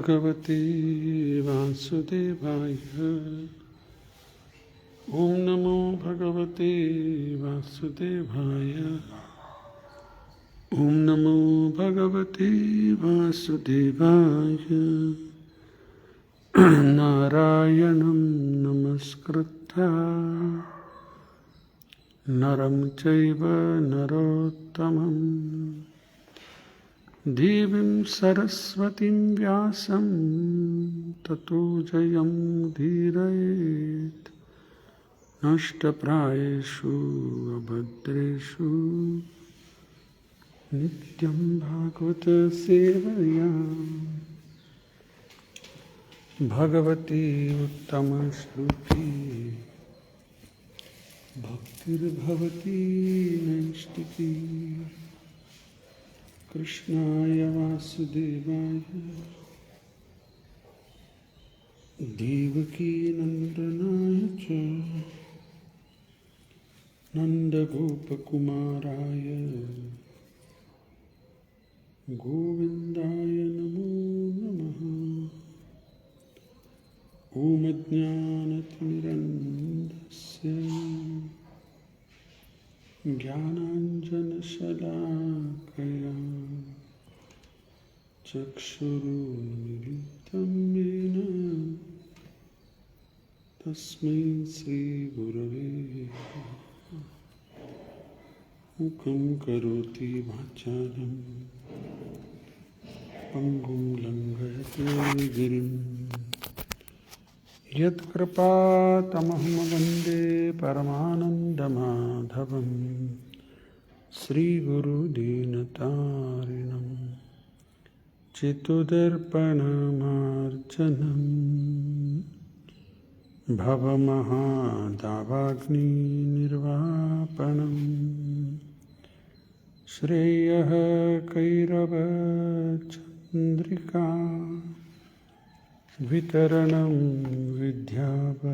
भगवते वासुदेवाय। ओम नमो भगवते वासुदेवाय। ओम नमो भगवते वासुदेवाय। नारायणं नमस्कृत्य नरं चैव नरोत्तमं देवीं सरस्वतीं व्यासं ततो जयमुदीरयेत्। नष्टप्रायेषु अभद्रेषु नित्यं भागवत सेवया भगवती उत्तमश्रुति भक्तिर्भवती नैष्टिकी। कृष्णाय वासुदेवाय देवकी नन्दनाय च नन्दगोपकुमाराय गोविन्दाय नमो नमः। ॐ अज्ञानतिमिरन्धस्य ज्ञानाञ्जनशलाकया चक्षुरुन्मिलितं येन तस्मै श्रीगुरवे मुखं करोति वाचालं पङ्गुं लङ्घयते गिरिं यत्कृपातमहं वन्दे परमानन्दमाधवं श्रीगुरुदीनतारिणं चित्तदर्पणमार्जनं भवमहादावाग्निर्वापणं श्रेयः कैरवचन्द्रिका वितरणं विद्यावधूजीवनम्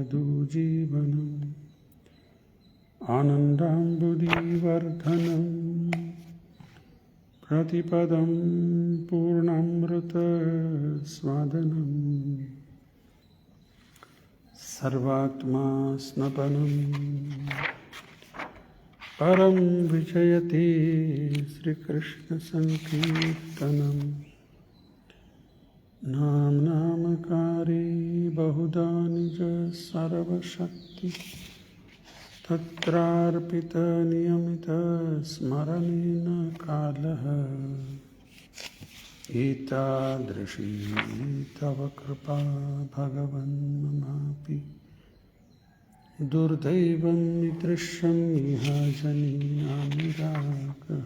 आनन्दाम्बुधिवर्धनं प्रतिपदं पूर्णामृतस्वादनं सर्वात्मा स्नपनं परं विजयते श्रीकृष्णसङ्कीर्तनम्। नामकारे बहुधा निज सर्वशक्ति तत्रार्पितनियमितस्मरणेन कालः एतादृशी तव कृपा भगवन् ममापि दुर्दैवं दृश्यं इह जनीनानुरागः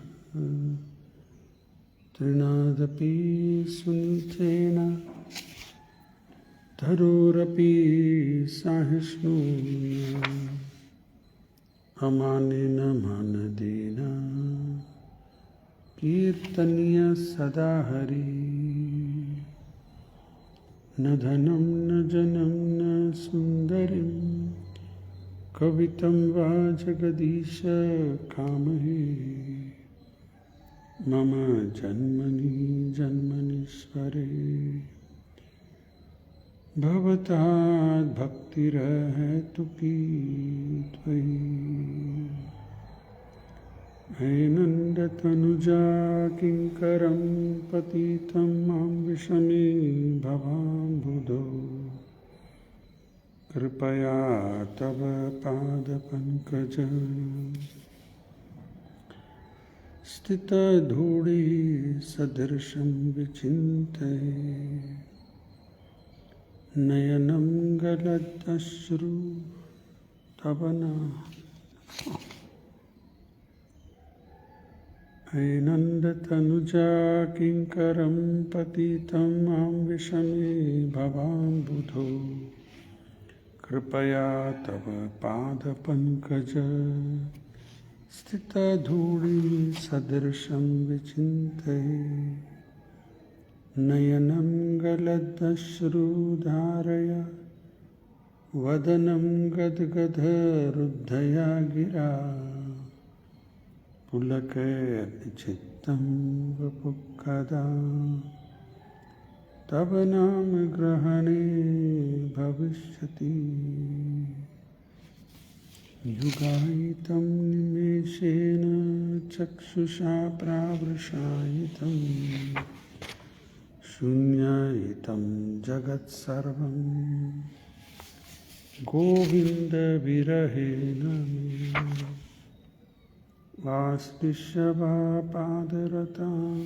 तृणादपि सुनिचेन धरोरपि सहिष्णुना अमानेन मानदेन कीर्तनीय सदा हरि। न धनं न जनं न सुन्दरीं कवितं वा जगदीश कामहे मम जन्मनि जन्मनीश्वरे भवताद्भक्तिरहेतुकी त्वयि। हे नन्दतनुजा किङ्करं पतितं मां विषमे भवाम्बुधौ कृपया तव पादपङ्कज स्थितधूळि सदृशं विचिन्तये नयनं गलदश्रु तव न। हे नन्दतनुजा किङ्करं पतितं मां विषमे भवाम्बुधौ कृपया तव पादपङ्कज स्थितधूळि सदृशं विचिन्तये नयनं गलदश्रुधारय वदनं गद्गदरुद्धया गिरा पुलकैर्निचित्तं वपुः कदा तव नाम ग्रहणे भविष्यति युगायितं निमेषेन चक्षुषा प्रावृषायितं शून्यायितं जगत्सर्वं गोविन्दविरहेण मे वास्पृश्यवापादरतां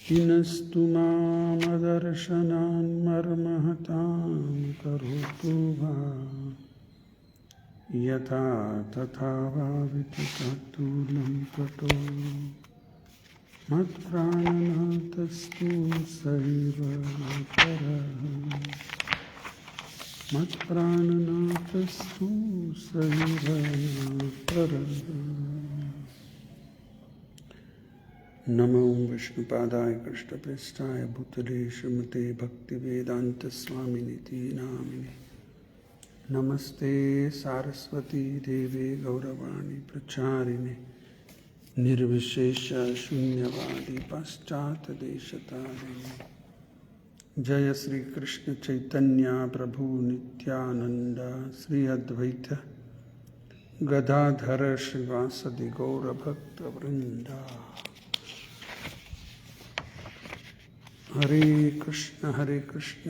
हिनस्तु मामदर्शनान् मर्महतां करोतु वा यथा तथा भावितूलं ततो मत्प्राणनाथस्तु सैव परः मत्प्राणनाथस्तु सैव परः। नमो विष्णुपादाय कृष्णप्रेष्ठाय भूतले श्रीमते भक्तिवेदान्तस्वामिनिति नामिने नमस्ते सारस्वती देवे गौरवाणी प्रचारिणे निर्विशेष शून्यवादी पाश्चात्यदेशतारिणे जय श्री कृष्ण चैतन्य प्रभु नित्यानंद श्री अद्वैत गदाधर श्रीवासदि गौरभक्तवृंदा। हरे कृष्ण कृष्ण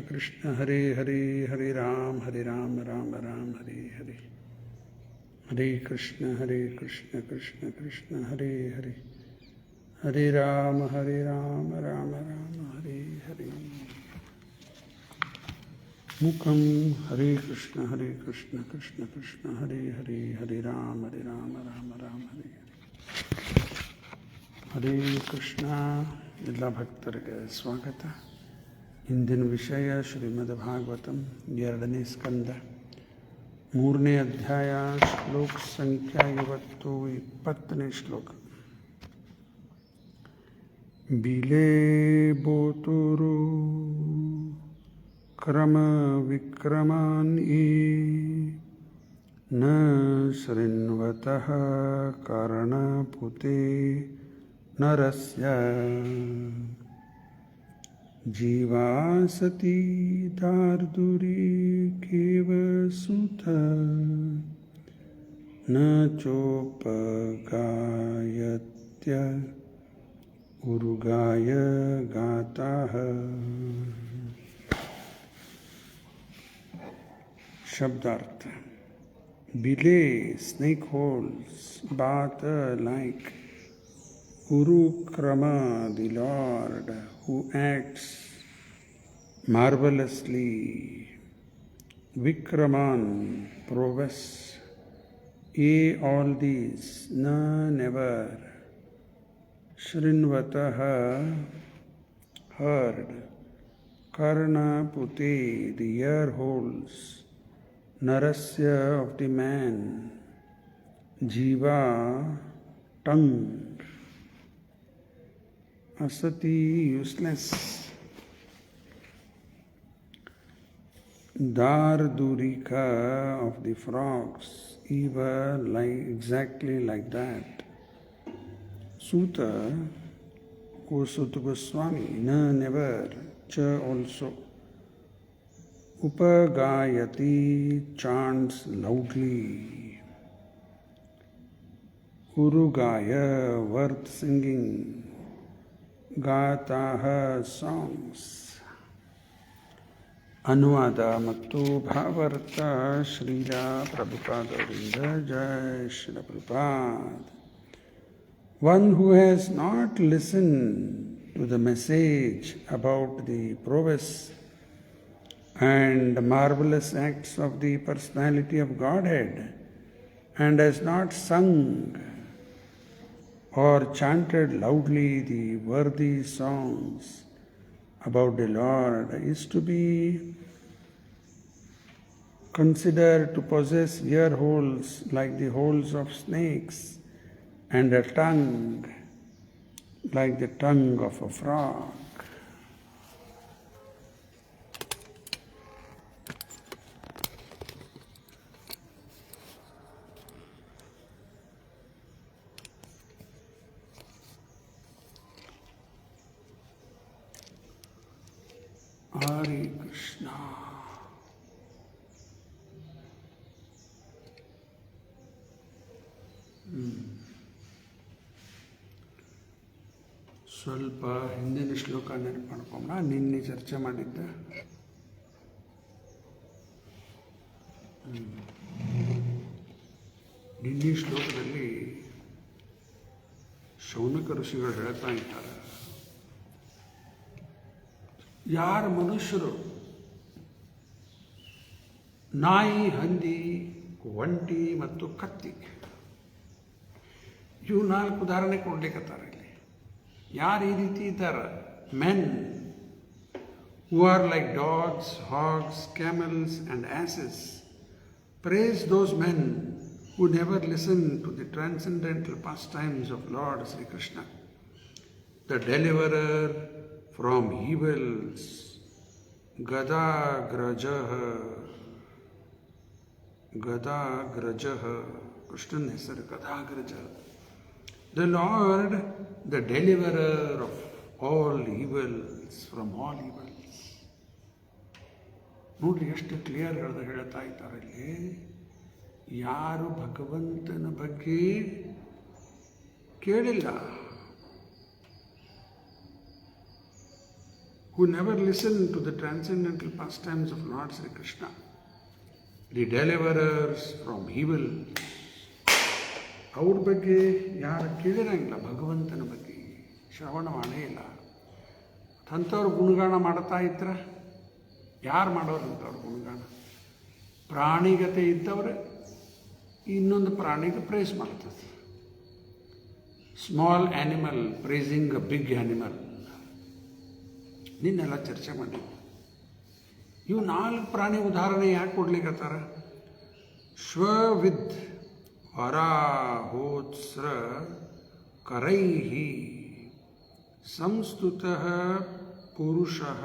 कृष्ण हरे हरे, हरे राम राम राम हरे हरे, हरे कृष्ण कृष्ण कृष्ण हरे हरे, हरे राम राम राम हरे हरे। मुखम हरे कृष्ण कृष्ण कृष्ण हरे हरे, हरे राम राम राम हरे हरे। ಹರೇ ಕೃಷ್ಣ. ಎಲ್ಲ ಭಕ್ತರಿಗೆ ಸ್ವಾಗತ. ಇಂದಿನ ವಿಷಯ ಶ್ರೀಮದ್ ಭಾಗವತಂ 2ನೇ ಸ್ಕಂದ 3ನೇ ಅಧ್ಯಾಯ ಶ್ಲೋಕ ಸಂಖ್ಯಾ 20ನೇ ಶ್ಲೋಕ. ಬಿಲೇ ಬೋತುರು ಕ್ರಮ ವಿಕ್ರಮಾನ್ ನ ಶೃಣ್ವತಃ ಕರ್ಣಪುತೆ ನರಸ್ಯ ಜೀವಾಸತಿ ದಾರ್ದುರೀಕೇವ ಸುತ ನ ಚೋಪಗಾಯತ್ಯ ಉರುಗಾಯ ಗಾತಃ. ಶಬ್ದಾರ್ಥ. ಬಿಲೆ snake holes, bata like Urukrama, the Lord, who acts marvelously, Vikraman, prowess, all these, na, never, Shrinvataha, heard, Karna Pute, the ear holes, Narasya, of the man, Jiva, tongue, Asati, useless, Dardurika, of the frogs, Eva, exactly like that. Suta, O Suta Goswami, na, never, cha, also. Upagayati, chants loudly. Urugaya, worth singing. Gataha, songs. ಅನುವಾದ ಮತ್ತು ಭಾವಾರ್ಥ ಶ್ರೀಲ ಪ್ರಭುಪಾದರಿಂದ. ಜಯ Srila Prabhupada. One who has not listened to the message about the prowess and marvelous acts of the personality of Godhead and has not sung or chanted loudly the worthy songs about the Lord is to be considered to possess ear holes like the holes of snakes and a tongue like the tongue of a frog. ಹರಿ ಕೃಷ್ಣ. ಸ್ವಲ್ಪ ಹಿಂದಿನ ಶ್ಲೋಕ ನೆನಪು ಮಾಡ್ಕೊಂಡ, ನಿನ್ನೆ ಚರ್ಚೆ ಮಾಡಿದ್ದೆ. ನಿನ್ನೆ ಶ್ಲೋಕದಲ್ಲಿ ಶೌನಕ ಋಷಿಗಳು ಹೇಳ್ತಾ ಇದ್ದಾರೆ, ಯಾರು ಮನುಷ್ಯರು ನಾಯಿ, ಹಂದಿ, ಒಂಟಿ ಮತ್ತು ಕತ್ತಿ ಇವು 4 ಉದಾಹರಣೆ ಕೊಡ್ಲಿಕ್ಕತ್ತಾರೆ ಇಲ್ಲಿ. ಯಾರು ಈ ರೀತಿ ಇದ್ದಾರೆ, men who are like dogs, hogs, camels and asses, praise those men who never listen to the transcendental pastimes of Lord Sri Krishna, the deliverer from evils, Gadagrajah. Krishnan ಹೆಸರು ಗದಾಗ್ರಜ. The Lord, the deliverer of all evils, from all evils. ನೋಡ್ರಿ ಎಷ್ಟು clear ಹೇಳ್ತಾ ಇದ್ದಾರೆ ಇಲ್ಲಿ. ಯಾರು ಭಗವಂತನ ಬಗ್ಗೆ ಕೇಳಿಲ್ಲ, who never listen to the transcendental pastimes of Lord Sri Krishna, the deliverers from evil, ಅವ್ರ ಬಗ್ಗೆ ಯಾರು ಕೇಳಿರಂಗಿಲ್ಲ, ಭಗವಂತನ ಬಗ್ಗೆ ಶ್ರವಣ ಮಾಡೇ ಇಲ್ಲ. ಅಂಥವ್ರು ಗುಣಗಾನ ಮಾಡ್ತಾ ಇದ್ರ ಯಾರು ಮಾಡೋರಂಥವ್ರು ಗುಣಗಾನ? ಪ್ರಾಣಿಗತೆ ಇದ್ದವ್ರೆ ಇನ್ನೊಂದು ಪ್ರಾಣಿಗೆ ಪ್ರೈಸ್ ಮಾಡ್ತದೆ. Small animal praising a big animal. ನಿನ್ನೆಲ್ಲ ಚರ್ಚೆ ಮಾಡಿದ್ವಿ. ಇವು 4 ಪ್ರಾಣಿ ಉದಾಹರಣೆ ಯಾಕೆ ಕೊಡ್ಲಿಕ್ಕತ್ತಾರ? ಶ್ವವಿದ್ ವರಾಹೋತ್ಸ್ರ ಕರೈಹಿ ಸಂಸ್ತುತಃ ಪುರುಷಃ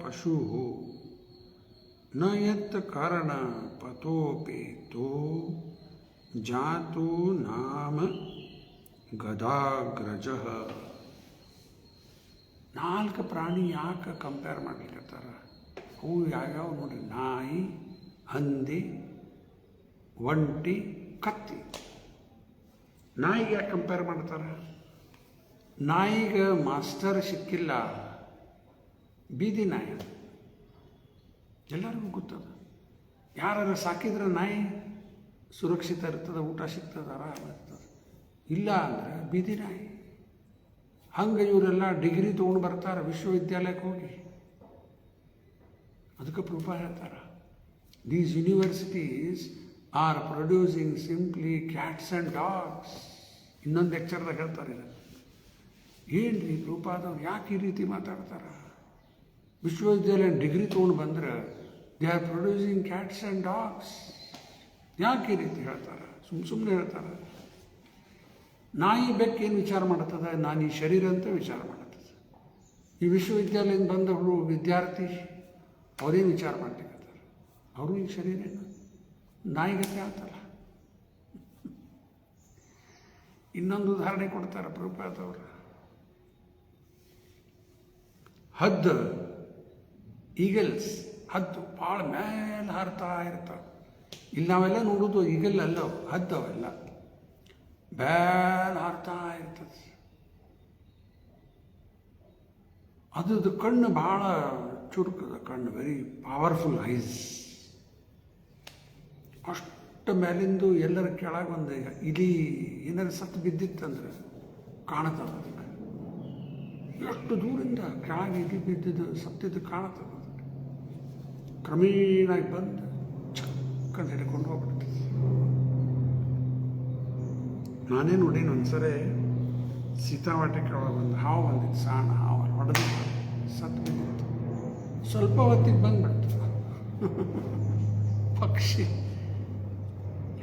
ಪಶುಃ ನ ಯತ್ ಕಾರಣ ಪತೋಪೇತೋ ಜಾತು ನಾಮ ಗದಾಗ್ರಜಃ. 4 ಪ್ರಾಣಿ ಯಾಕೆ ಕಂಪೇರ್ ಮಾಡ್ಲಿಕ್ಕತ್ತಾರ? ಅವು ಯಾವ್ಯಾವ ನೋಡ್ರಿ, ನಾಯಿ, ಹಂದಿ, ಒಂಟಿ, ಕತ್ತಿ. ನಾಯಿಗೆ ಯಾಕೆ ಕಂಪೇರ್ ಮಾಡ್ತಾರೆ? ನಾಯಿಗೆ ಮಾಸ್ಟರ್ ಸಿಕ್ಕಿಲ್ಲ, ಬೀದಿ ನಾಯಿ. ಎಲ್ಲರಿಗೂ ಗೊತ್ತದ. ಯಾರು ಸಾಕಿದ್ರೆ ನಾಯಿ ಸುರಕ್ಷಿತ ಇರ್ತದೆ, ಊಟ ಸಿಗ್ತದೆ, ಆರಾಮ ಇರ್ತದೆ. ಇಲ್ಲ ಅಂದರೆ ಬೀದಿ ನಾಯಿ. ಹಂಗೆ ಇವರೆಲ್ಲ ಡಿಗ್ರಿ ತೊಗೊಂಡು ಬರ್ತಾರೆ ವಿಶ್ವವಿದ್ಯಾಲಯಕ್ಕೆ ಹೋಗಿ. ಅದಕ್ಕೆ ಪ್ರೂಫ ಹೇಳ್ತಾರೆ, these universities R producing simply cats and dogs. ಇನ್ನೊಂದು ಲೆಕ್ಚರ್ದಾಗ ಹೇಳ್ತಾರೆ, ಇದು ಏನು ರೀ ಪ್ರೂಫಾದವ್ರು ಯಾಕೆ ಈ ರೀತಿ ಮಾತಾಡ್ತಾರೆ? ವಿಶ್ವವಿದ್ಯಾಲಯ ಡಿಗ್ರಿ ತೊಗೊಂಡು ಬಂದರೆ they are producing cats and dogs. ಯಾಕೆ ಈ ರೀತಿ ಹೇಳ್ತಾರೆ? ಸುಮ್ಮನೆ ಹೇಳ್ತಾರೆ. ನಾಯಿ ಬೆಕ್ಕೇನು ವಿಚಾರ ಮಾಡ್ತದೆ? ನಾನು ಈ ಶರೀರ ಅಂತ ವಿಚಾರ ಮಾಡ್ತದೆ. ಈ ವಿಶ್ವವಿದ್ಯಾಲಯದಿಂದ ಬಂದವರು ವಿದ್ಯಾರ್ಥಿ ಅವರೇನು ವಿಚಾರ ಮಾಡ್ಲಿಕ್ಕತ್ತಾರೆ? ಅವರು ಈ ಶರೀರ ನಾಯಿಗತೆ ಆಗ್ತಲ್ಲ. ಇನ್ನೊಂದು ಉದಾಹರಣೆ ಕೊಡ್ತಾರೆ ಪ್ರಭುಪಾದವರು. ಹದ್ದು, ಈಗಲ್ಸ್, ಹದ್ದು ಭಾಳ ಮೇಲೆ ಹಾರ್ತಾ ಇರ್ತಾವೆ. ಇಲ್ಲಿ ನಾವೆಲ್ಲ ನೋಡೋದು ಈಗಲ್ ಅಲ್ಲ, ಹದ್ದು ಅವೆಲ್ಲ ಮೇಲೆ ಹಾರ್ತಾ ಇರ್ತದೆ. ಅದ್ರದ್ದು ಕಣ್ಣು ಭಾಳ ಚುರುಕದ ಕಣ್ಣು, ವೆರಿ ಪವರ್ಫುಲ್ ಐಸ್. ಅಷ್ಟು ಮೇಲಿಂದು ಎಲ್ಲರ ಕೆಳಗೆ ಒಂದು ಇಲಿ ಏನಾದ್ರು ಸತ್ತು ಬಿದ್ದಿತ್ತಂದ್ರೆ ಕಾಣುತ್ತದೆ. ಅದಕ್ಕೆ ಎಷ್ಟು ದೂರಿಂದ ಕೆಳಗೆ ಇಲಿ ಬಿದ್ದಿದ್ದು ಸತ್ತಿದ್ದು ಕಾಣುತ್ತದೆ. ಅದಕ್ಕೆ ಕ್ರಮೇಣಾಗಿ ಬಂದು ಚಕ್ಕಂತ ಹಿಡ್ಕೊಂಡು ಹೋಗ್ಬಿಡ್ತದೆ. ನಾನೇ ನೋಡೀನಿ ಒಂದ್ಸರಿ ಸೀತಾವಾಟಿಕೆ ಒಳಗೆ ಒಂದು ಹಾವು ಬಂದಿತ್ತು, ಸಣ್ಣ ಹಾವು ಹೊಡೆದು ಸತ್ತು ಬಿದ್ದಿತ್ತು. ಸ್ವಲ್ಪ ಹೊತ್ತಿಗೆ ಬಂದ್ಬಿಡ್ತು. ಪಕ್ಷಿ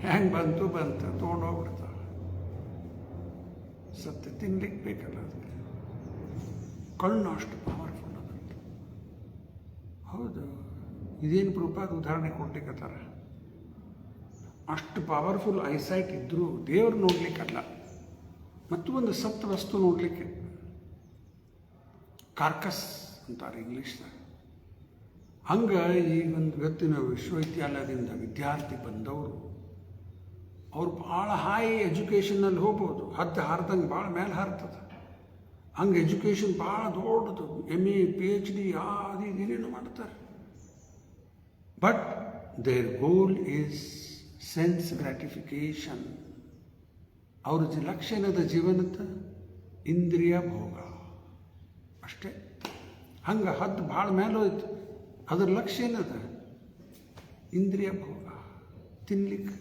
ಹೆಂಗೆ ಬಂತು ತೊಗೊಂಡು ಹೋಗ್ಬಿಡ್ತಾವೆ. ಸತ್ತು ತಿನ್ಲಿಕ್ಕೆ ಬೇಕಲ್ಲ ಅದಕ್ಕೆ. ಕಣ್ಣು ಅಷ್ಟು ಪವರ್ಫುಲ್ ಅದಂತ. ಹೌದು, ಇದೇನು ಪ್ರೂಫಾದ ಉದಾಹರಣೆ ಕೊಡ್ಲಿಕ್ಕತ್ತಾರ. ಅಷ್ಟು ಪವರ್ಫುಲ್ ಐಸೈಟ್ ಇದ್ದರೂ ದೇವ್ರು ನೋಡ್ಲಿಕ್ಕಲ್ಲ, ಮತ್ತು ಒಂದು ಸತ್ತು ವಸ್ತು ನೋಡಲಿಕ್ಕೆ. ಕಾರ್ಕಸ್ ಅಂತಾರೆ ಇಂಗ್ಲೀಷ್ದಾಗ. ಹಂಗೆ ಈಗ ಒಂದು ಇವತ್ತಿನ ವಿಶ್ವವಿದ್ಯಾಲಯದಿಂದ ವಿದ್ಯಾರ್ಥಿ ಬಂದವರು ಅವ್ರು ಭಾಳ ಹೈ ಎಜುಕೇಷನಲ್ಲಿ ಹೋಗ್ಬೋದು, ಹದ್ದು ಹಾರ್ದಂಗೆ ಭಾಳ ಮೇಲೆ ಹಾರ್ತದೆ. ಹಂಗೆ ಎಜುಕೇಷನ್ ಭಾಳ ದೊಡ್ಡದು, MA PhD ಅದು ಇದೇನೇನು ಮಾಡ್ತಾರೆ. But their goal is sense gratification. ಅವ್ರ ಲಕ್ಷಣದ ಜೀವನದ ಇಂದ್ರಿಯ ಭೋಗ ಅಷ್ಟೇ. ಹಂಗೆ ಹದ್ದು ಭಾಳ ಮೇಲೆ ಹೋಯ್ತು, ಅದ್ರ ಲಕ್ಷ್ಯ ಏನದ? ಇಂದ್ರಿಯ ಭೋಗ, ತಿನ್ಲಿಕ್ಕೆ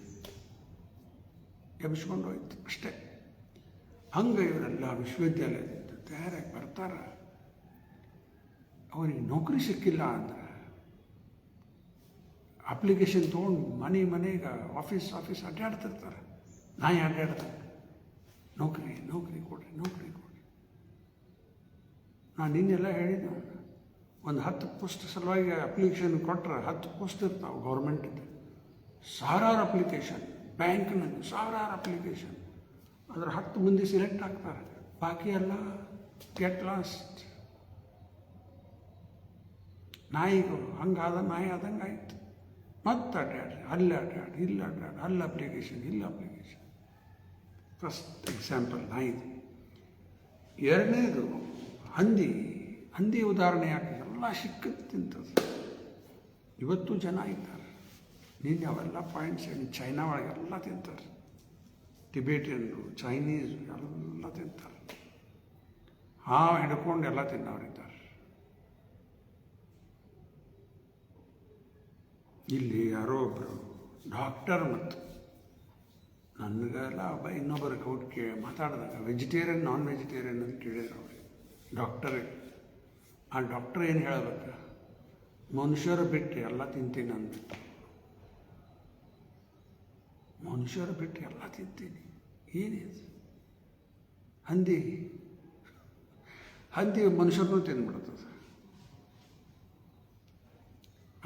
ಎಬ್ಸ್ಕೊಂಡು ಹೋಯ್ತು ಅಷ್ಟೇ. ಹಂಗೆ ಇವರೆಲ್ಲ ವಿಶ್ವವಿದ್ಯಾಲಯದಿಂದ ತಯಾರಾಗಿ ಬರ್ತಾರೆ. ಅವರಿಗೆ ನೌಕರಿ ಸಿಕ್ಕಿಲ್ಲ ಅಂದ್ರೆ ಅಪ್ಲಿಕೇಶನ್ ತೊಗೊಂಡು ಮನೆಗೆ ಆಫೀಸ್ ಅಡ್ಡಾಡ್ತಿರ್ತಾರೆ. ನಾಯಿ ಅಡ್ಡಾಡ್ತಾರೆ, ನೌಕರಿ ಕೊಡ್ರಿ. ನಾನು ನಿನ್ನೆಲ್ಲ ಹೇಳಿದ್ದೆ, ಒಂದು 10 ಪೋಸ್ಟ್ ಸಲುವಾಗಿ ಅಪ್ಲಿಕೇಶನ್ ಕೊಟ್ಟರೆ 10 ಪೋಸ್ಟ್ ಇರ್ತಾವೆ ಗೌರ್ಮೆಂಟಿದ್ದು. ಸಾವಿರಾರು ಅಪ್ಲಿಕೇಶನ್, ಬ್ಯಾಂಕ್ನಲ್ಲಿ ಸಾವಿರಾರು ಅಪ್ಲಿಕೇಶನ್. ಅದರ 10 ಮಂದಿ ಸಿಲೆಕ್ಟ್ ಆಗ್ತಾರೆ, ಬಾಕಿ ಎಲ್ಲ ಗೆಟ್ ಲಾಸ್ಟ್. ನಾಯಿಗಳು ನಾಯಿ ಆದಂಗೆ ಆಯಿತು. ಮತ್ತೆ ಅಡ್ಡಾಡ್ರಿ, ಇಲ್ಲಿ ಅಡ್ಡಾಡಿ, ಅಲ್ಲಿ ಅಪ್ಲಿಕೇಶನ್. First example ನಾಯಿದು. ಎರಡನೇದು ಹಂದಿ ಉದಾಹರಣೆ ಯಾಕೆ? ಎಲ್ಲ ಸಿಕ್ಕದ್ದು ತಿಂತದೆ. ಇವತ್ತು ಜನ ಇದ್ದಾರೆ, ನಿನ್ನೆ ಅವೆಲ್ಲ ಪಾಯಿಂಟ್ಸ್ ಹೇಳಿ ಚೈನಾ ಒಳಗೆಲ್ಲ ತಿಂತಾರೆ. ಟಿಬೇಟಿಯನ್ರು, ಚೈನೀಸು ಎಲ್ಲ ತಿಂತಾರೆ. ಹಿಡ್ಕೊಂಡು ಎಲ್ಲ ತಿನ್ನೋರಿದ್ದಾರೆ. ಇಲ್ಲಿ ಯಾರೋ ಒಬ್ಬರು ಡಾಕ್ಟರ್, ಮತ್ತು ನನಗೆಲ್ಲ ಇನ್ನೊಬ್ಬರ ಕೌಟ್ ಮಾತಾಡಿದಾಗ ವೆಜಿಟೇರಿಯನ್ ನಾನ್ ವೆಜಿಟೇರಿಯನ್ ಅಂತ ಕೇಳಿದ್ರು ಅವ್ರಿಗೆ, ಡಾಕ್ಟರಿಗೆ. ಆ ಡಾಕ್ಟರ್ ಏನು ಹೇಳಬೇಕು? ಮನುಷ್ಯರು ಬಿಟ್ಟು ಎಲ್ಲ ತಿಂತೀನಿ ಅಂದ್ಬಿಟ್ಟು. ಮನುಷ್ಯರು ಬಿಟ್ಟು ಎಲ್ಲ ತಿಂತೀನಿ ಏನಿದೆ? ಹಂದಿ ಮನುಷ್ಯರನ್ನೂ ತಿಂದ್ಬಿಡ್ತದೆ.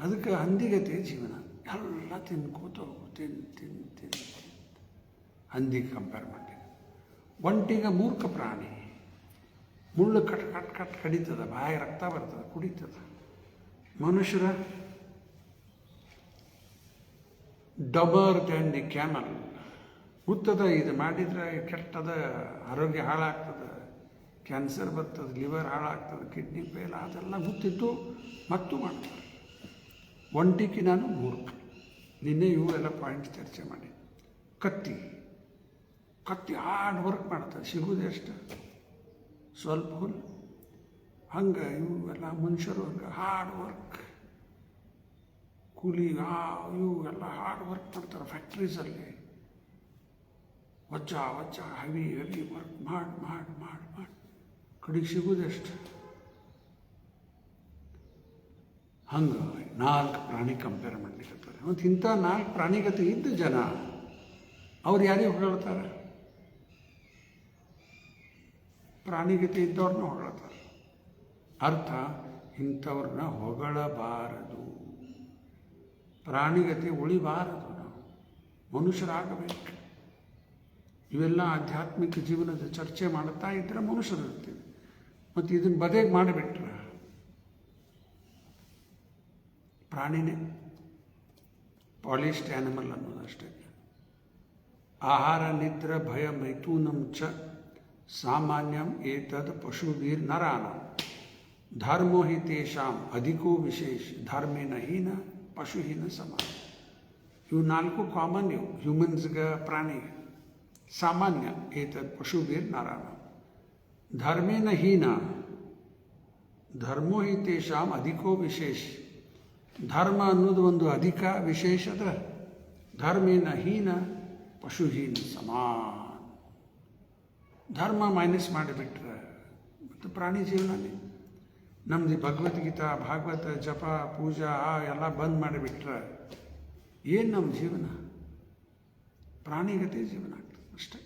ಅದಕ್ಕೆ ಹಂದಿಗತೆ ಜೀವನ, ಎಲ್ಲ ತಿನ್ಕೋತ ಹೋಗು, ತಿನ್ ಹಂದಿಗೆ ಕಂಪೇರ್ ಮಾಡಿ. ಒಂಟಿಗೆ ಮೂರ್ಖ ಪ್ರಾಣಿ, ಮುಳ್ಳು ಕಟ್ ಕಡಿತದ, ಬಾಯಿ ರಕ್ತ ಬರ್ತದೆ, ಕುಡಿತದೆ. ಮನುಷ್ಯರ ಡಬರ್ ದ್ಯಾನ್ ದಿ ಕ್ಯಾಮಲ್. ಗೊತ್ತದ ಇದು ಮಾಡಿದರೆ ಕೆಟ್ಟದ, ಆರೋಗ್ಯ ಹಾಳಾಗ್ತದೆ, ಕ್ಯಾನ್ಸರ್ ಬರ್ತದೆ, ಲಿವರ್ ಹಾಳಾಗ್ತದೆ, ಕಿಡ್ನಿ ಫೇಲ್, ಅದೆಲ್ಲ ಗೊತ್ತಿದ್ದು ಮತ್ತು ಮಾಡ್ತಾರೆ. ಒಂಟಿಗೆ ನಾನು ಮೂರ್ಖ. ನಿನ್ನೆ ಇವೆಲ್ಲ ಪಾಯಿಂಟ್ಸ್ ಚರ್ಚೆ ಮಾಡಿ. ಕತ್ತಿ ಹಾರ್ಡ್ ವರ್ಕ್ ಮಾಡ್ತದೆ, ಸಿಗೋದು ಎಷ್ಟು? ಸ್ವಲ್ಪ ಹುಲ್ಲು. ಹಂಗೆ ಇವೆಲ್ಲ ಮನುಷ್ಯರು ಹಂಗೆ ಹಾರ್ಡ್ ವರ್ಕ್, ಕೂಲಿ ಇವೆಲ್ಲ ಹಾರ್ಡ್ ವರ್ಕ್ ಮಾಡ್ತಾರೆ ಫ್ಯಾಕ್ಟ್ರೀಸಲ್ಲಿ. ವಜ್ಜ ಹೆವಿ ವರ್ಕ್ ಮಾಡಿ ಕಡೆಗೆ ಸಿಗೋದೆಷ್ಟು? ಹಂಗೆ 4 ಪ್ರಾಣಿ ಕಂಪೇರ್ ಮಾಡ್ಲಿಕ್ಕೆ. ಮತ್ತು ಇಂಥ 4 ಪ್ರಾಣಿಗತೆ ಇದ್ದ ಜನ ಅವ್ರು ಯಾರಿಗೆ ಹೊಗಳ್ತಾರೆ? ಪ್ರಾಣಿಗತೆ ಇದ್ದವ್ರನ್ನ ಹೊಗಳ್ತಾರೆ. ಅರ್ಥ, ಇಂಥವ್ರನ್ನ ಹೊಗಳಬಾರದು, ಪ್ರಾಣಿಗತೆ ಉಳಿಬಾರದು. ನಾವು ಮನುಷ್ಯರಾಗಬೇಕು. ಇವೆಲ್ಲ ಆಧ್ಯಾತ್ಮಿಕ ಜೀವನದ ಚರ್ಚೆ ಮಾಡುತ್ತಾ ಇದ್ದರೆ ಮನುಷ್ಯರಿರ್ತೀವಿ. ಮತ್ತು ಇದನ್ನು ಬದೆಗೆ ಮಾಡಿಬಿಟ್ರೆ ಪ್ರಾಣಿನೇ, ಪಾಲಿಶ್ಡ್ ಆ್ಯನಿಮಲ್ ಅನ್ನೋದಷ್ಟೇ. ಆಹಾರ ನಿದ್ರ ಭಯ ಮೈಥುನಂ ಚ ಸಾಮಾನ್ಯಂ ಏತದ್ ಪಶುಭೀರ್ ನರಾನಾಂ ಧರ್ಮೋ ಹಿ ತೇಷಾಂ ಅಧಿಕೋ ವಿಶೇಷ ಧರ್ಮೇನ ಹೀನ ಪಶುಹೀನ ಸಮಾನ. ಇವು 4 ಕಾಮನ್, ಇವು ಹ್ಯೂಮನ್ಸ್ಗೆ, ಪ್ರಾಣಿಗೆ. ಸಾಮಾನ್ಯ ಏತದ್ ಪಶುಭೀರ್ ನರಾನಾಂ ಧರ್ಮೇನ ಹೀನ ಧರ್ಮೋ ಹಿ ತೇಷಾಂ ಅಧಿಕೋ ವಿಶೇಷ. ಧರ್ಮ ಅನ್ನೋದು ಒಂದು ಅಧಿಕ ವಿಶೇಷದ. ಧರ್ಮೇನ ಹೀನ ಪಶುಹೀನ ಸಮಾನ. ಧರ್ಮ ಮೈನಸ್ ಮಾಡಿಬಿಟ್ರೆ ಮತ್ತು ಪ್ರಾಣಿ ಜೀವನನೇ. ನಮ್ಮದು ಭಗವದ್ಗೀತಾ, ಭಾಗವತ, ಜಪ, ಪೂಜಾ ಎಲ್ಲ ಬಂದ್ ಮಾಡಿಬಿಟ್ರೆ ಏನು ನಮ್ಮ ಜೀವನ? ಪ್ರಾಣಿಗತೆ ಜೀವನ ಆಗ್ತದೆ ಅಷ್ಟೇ.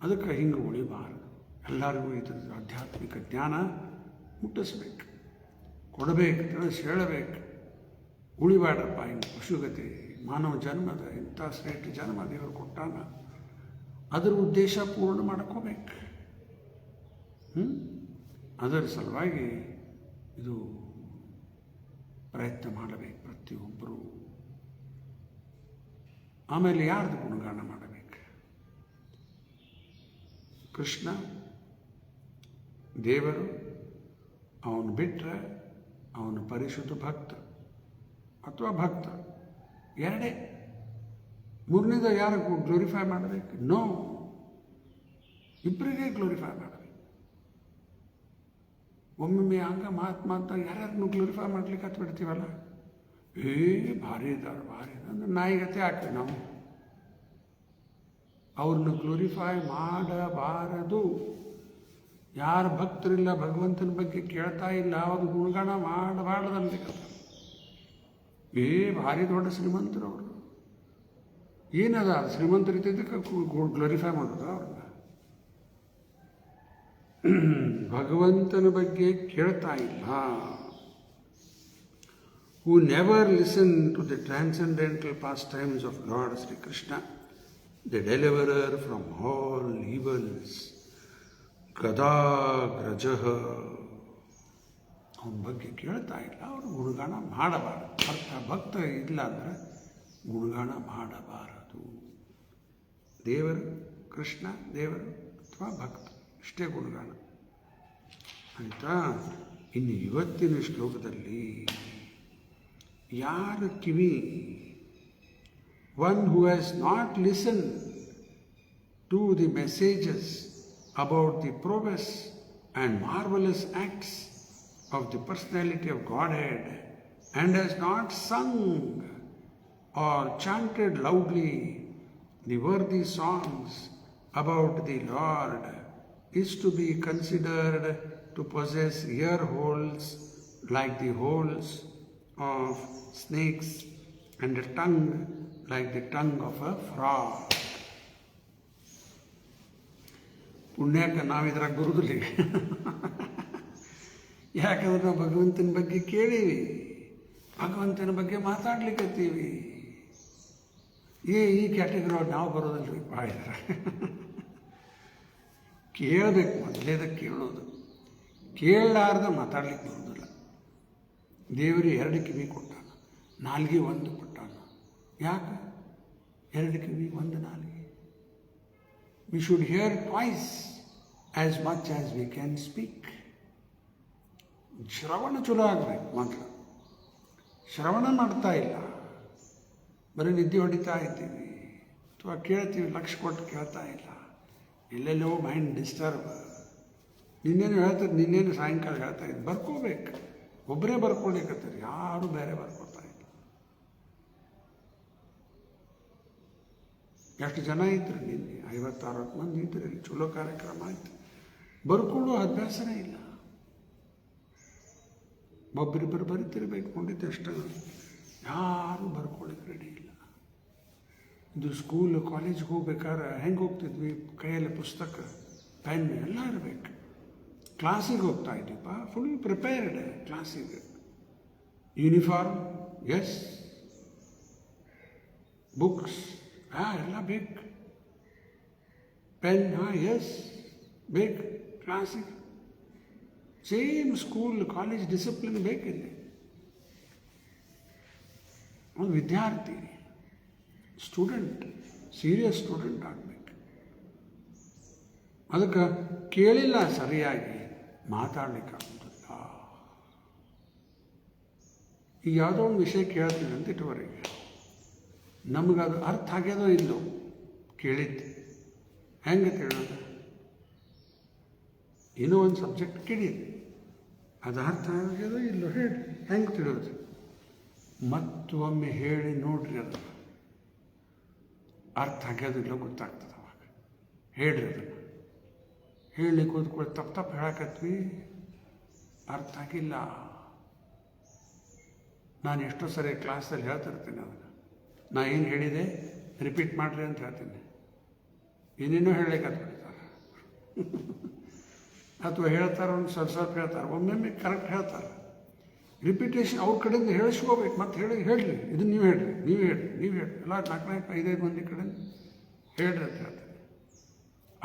ಅದಕ್ಕೆ ಹಿಂಗೆ ಉಳಿಬಾರದು. ಎಲ್ಲರಿಗೂ ಇದ್ರ ಆಧ್ಯಾತ್ಮಿಕ ಜ್ಞಾನ ಮುಟ್ಟಿಸ್ಬೇಕು, ಕೊಡಬೇಕು, ತಿಳಿಸಿ ಹೇಳಬೇಕು. ಉಳಿಬಾಡ್ರಪ್ಪ ಹಿಂಗೆ ಪಶುಗತಿ. ಮಾನವ ಜನ್ಮದ ಇಂಥ ಶ್ರೇಷ್ಠ ಜನ್ಮ ದೇವರು ಕೊಟ್ಟಾನ, ಅದರ ಉದ್ದೇಶ ಪೂರ್ಣ ಮಾಡ್ಕೋಬೇಕು. ಅದರ ಸಲುವಾಗಿ ಇದು ಪ್ರಯತ್ನ ಮಾಡಬೇಕು ಪ್ರತಿಯೊಬ್ಬರು. ಆಮೇಲೆ ಯಾರ್ದು ಗುಣಗಾನ ಮಾಡಬೇಕು? ಕೃಷ್ಣ ದೇವರು, ಅವನು ಬಿಟ್ಟರೆ ಅವನು ಪರಿಶುದ್ಧ ಭಕ್ತ ಅಥವಾ ಭಕ್ತ, ಎರಡೇ. ಮೂರನೇದ ಯಾರು ಗ್ಲೋರಿಫೈ ಮಾಡಬೇಕು? ನೋ, ಇಬ್ಬರಿಗೆ ಗ್ಲೋರಿಫೈ ಮಾಡಬೇಕು. ಒಮ್ಮೊಮ್ಮೆ ಹಂಗೆ ಮಾತು ಯಾರ್ಯಾರನ್ನು ಗ್ಲೋರಿಫೈ ಮಾಡ್ಲಿಕ್ಕೆ ಹತ್ಬಿಡ್ತೀವಲ್ಲ, ಭಾರಿ ಇದ್ದಾರೆ ಭಾರಿ ಅಂದ್ರೆ ನಾಯಿಗತೆ ಹಾಕ್ತೀವಿ ನಾವು. ಅವ್ರನ್ನ ಗ್ಲೋರಿಫೈ ಮಾಡಬಾರದು. ಯಾರು ಭಕ್ತರಿಲ್ಲ, ಭಗವಂತನ ಬಗ್ಗೆ ಕೇಳ್ತಾ ಇಲ್ಲ, ಅವ್ರು ಗುಣಗಾನ ಮಾಡಬಾರ್ದು ಅನ್ಬೇಕು. ಭಾರಿ ದೊಡ್ಡ ಶ್ರೀಮಂತರು ಅವರು. ಏನದ ಶ್ರೀಮಂತರಿದ್ದಕ್ಕೆ ಗ್ಲೋರಿಫೈ ಮಾಡೋದು ಅವ್ರನ್ನ? ಭಗವಂತನ ಬಗ್ಗೆ ಕೇಳ್ತಾ ಇಲ್ಲ. Who never listen to the transcendental pastimes of Lord Sri Krishna, the deliverer from all evils, ಗದಾಗ್ರಜಃ. ಅವನ ಬಗ್ಗೆ ಕೇಳ್ತಾ ಇಲ್ಲ, ಅವರು ಗುಣಗಾನ ಮಾಡಬಾರದು. ಅರ್ಥ ಭಕ್ತ ಇಲ್ಲ ಅಂದರೆ ಗುಣಗಾನ ಮಾಡಬಾರದು. ದೇವರು, ಕೃಷ್ಣ ದೇವರು ಅಥವಾ ಭಕ್ತ, ಇಷ್ಟೇ ಗುಣಗಾನ ಆಯಿತಾ. ಇನ್ನು ಇವತ್ತಿನ ಶ್ಲೋಕದಲ್ಲಿ ಯಾರ ಕಿವಿ, one who has not listen to the messages about the prowess and marvelous acts of the personality of Godhead and has not sung or chanted loudly the worthy songs about the Lord is to be considered to possess ear holes like the holes of snakes and a tongue like the tongue of a frog. ಪುಣ್ಯಕ್ಕೆ ನಾವಿದ್ರಾಗ ಬರುವುದಿಲ್ಲ. ಯಾಕಂದ್ರೆ ನಾವು ಭಗವಂತನ ಬಗ್ಗೆ ಕೇಳೀವಿ, ಭಗವಂತನ ಬಗ್ಗೆ ಮಾತಾಡ್ಲಿಕ್ಕತ್ತೀವಿ. ಈ category ಅವ್ರು ನಾವು ಬರೋದಿಲ್ಲ. ಭಾಳ ಕೇಳಬೇಕು, ಮೊದಲೇದ ಕೇಳೋದು. ಕೇಳಲಾರ್ದ ಮಾತಾಡ್ಲಿಕ್ಕೆ ಬರೋದಿಲ್ಲ. ದೇವರು ಎರಡು ಕಿವಿ ಕೊಟ್ಟಾನ, ನಾಲ್ಗೆ ಒಂದು ಕೊಟ್ಟಾನ. ಯಾಕೆ ಎರಡು ಕಿವಿ ಒಂದು ನಾಲ್ಗೆ? We should hear twice as much as we can speak. ಶ್ರವಣ ಚಲೋ ಆಗಬೇಕು ಮಾತ್ರ. ಶ್ರವಣ ಮಾಡ್ತಾ ಇಲ್ಲ, ಬರೀ ನಿದ್ದೆ ಹೊಡಿತಾ ಇದ್ದೀವಿ ಅಥವಾ ಕೇಳ್ತೀವಿ, ಲಕ್ಷ ಕೊಟ್ಟು ಕೇಳ್ತಾ ಇಲ್ಲ. ಎಲ್ಲೆಲ್ಲೋ ಮೈಂಡ್ ಡಿಸ್ಟರ್ಬ್. ನಿನ್ನೇನು ಹೇಳ್ತಾರೆ, ನಿನ್ನೇನು ಸಾಯಂಕಾಲ ಹೇಳ್ತಾ ಇದ್ದು ಬರ್ಕೋಬೇಕು. ಒಬ್ಬರೇ ಬರ್ಕೊಳ್ಲಿಕ್ಕತ್ತಾರೆ, ಯಾರು ಬೇರೆ ಬರ್ಕೊಳ್ತಾ ಇಲ್ಲ. ಎಷ್ಟು ಜನ ಇದ್ರು ನಿನ್ನೆ? 50-60 ಮಂದಿ ಇದ್ರು. ಇಲ್ಲಿ ಚಲೋ ಕಾರ್ಯಕ್ರಮ ಆಯ್ತು. ಬರ್ಕೊಳ್ಳೋ ಅಭ್ಯಾಸನೇ ಇಲ್ಲ. ಒಬ್ಬರಿಬ್ಬರು ಬರಿತಿರ್ಬೇಕು ನೋಡಿದ್ದು ಅಷ್ಟು. ಯಾರು ಬರ್ಕೊಳ್ಳಿಕ್ಕೆ ರೆಡಿ ಇಲ್ಲ. ಇದು ಸ್ಕೂಲ್ ಕಾಲೇಜ್ಗೆ ಹೋಗ್ಬೇಕಾದ್ರೆ ಹೆಂಗೆ ಹೋಗ್ತಿದ್ವಿ? ಕೈಯಲ್ಲಿ ಪುಸ್ತಕ, ಪೆನ್ ಎಲ್ಲ ಇರಬೇಕು. ಕ್ಲಾಸಿಗೆ ಹೋಗ್ತಾ ಇದ್ದೀವಪ್ಪ, ಫುಲ್ ಪ್ರಿಪೇರ್ಡ್ ಕ್ಲಾಸಿಗೆ. Uniform, yes. ಬುಕ್ಸ್ ಎಲ್ಲ ಬೇಕು. ಪೆನ್ ಎಸ್ ಬೇಕು. ಕ್ಲಾಸಿಗೆ ಸೇಮ್ ಸ್ಕೂಲ್ ಕಾಲೇಜ್ ಡಿಸಿಪ್ಲಿನ್ ಬೇಕಿದೆ. ಒಂದು ವಿದ್ಯಾರ್ಥಿ, ಸ್ಟೂಡೆಂಟ್, ಸೀರಿಯಸ್ ಸ್ಟೂಡೆಂಟ್ ಆಗಬೇಕು. ಅದಕ್ಕೆ ಕೇಳಿಲ್ಲ ಸರಿಯಾಗಿ ಮಾತಾಡ್ಲಿಕ್ಕೆ ಆಗೋದಿಲ್ಲ. ಈಗ ಯಾವುದೋ ಒಂದು ವಿಷಯ ಕೇಳ್ತೀವಿ ಅಂತ ಇಟ್ಟುವರೆಗೆ ನಮಗದು ಅರ್ಥ ಆಗ್ಯದೋ ಇಲ್ಲೋ, ಕೇಳಿದ್ದು ಹೆಂಗೆ ತಿಳೋದು? ಏನೋ ಒಂದು ಸಬ್ಜೆಕ್ಟ್ ಕೇಳಿದೆ, ಅದು ಅರ್ಥ ಆಗ್ಯದೋ ಇಲ್ಲೋ ಹೇಳಿ ಹೆಂಗೆ ತಿಳಿಯೋದು? ಮತ್ತೊಮ್ಮೆ ಹೇಳಿ ನೋಡ್ರಿ, ಅದು ಅರ್ಥ ಆಗ್ಯೋದಿಲ್ಲ ಗೊತ್ತಾಗ್ತದೆ. ಅವಾಗ ಹೇಳ್ರಿ, ಅದನ್ನು ಹೇಳಲಿಕ್ಕೆ ಹೋದ್ಕೊಳ್ಳಿ ತಪ್ಪು ಹೇಳಕತ್ವಿ, ಅರ್ಥ ಆಗಿಲ್ಲ. ನಾನು ಎಷ್ಟೋ ಸರಿ ಕ್ಲಾಸಲ್ಲಿ ಹೇಳ್ತಿರ್ತೀನಿ ಅದನ್ನು. ನಾ ಏನು ಹೇಳಿದೆ ರಿಪೀಟ್ ಮಾಡಿರಿ ಅಂತ ಹೇಳ್ತೀನಿ. ಏನೇನೋ ಹೇಳಲಿಕ್ಕತ್ಬಿಡ್ತಾರೆ. ಅಥವಾ ಹೇಳ್ತಾರೆ, ಒಂದು ಸ್ವಲ್ಪ ಹೇಳ್ತಾರೆ, ಒಮ್ಮೊಮ್ಮೆ ಕರೆಕ್ಟ್ ಹೇಳ್ತಾರೆ. ರಿಪಿಟೇಷನ್ ಅವ್ರ ಕಡೆಯಿಂದ ಹೇಳಿಸ್ಕೋಬೇಕು. ಮತ್ತೆ ಹೇಳ್ರಿ, ಇದನ್ನು ನೀವು ಹೇಳ್ರಿ ಎಲ್ಲ 4-5 ಮಂದಿ ಕಡೆಯಿಂದ ಹೇಳ್ರಿ ಅಂತ ಹೇಳ್ತಾರೆ.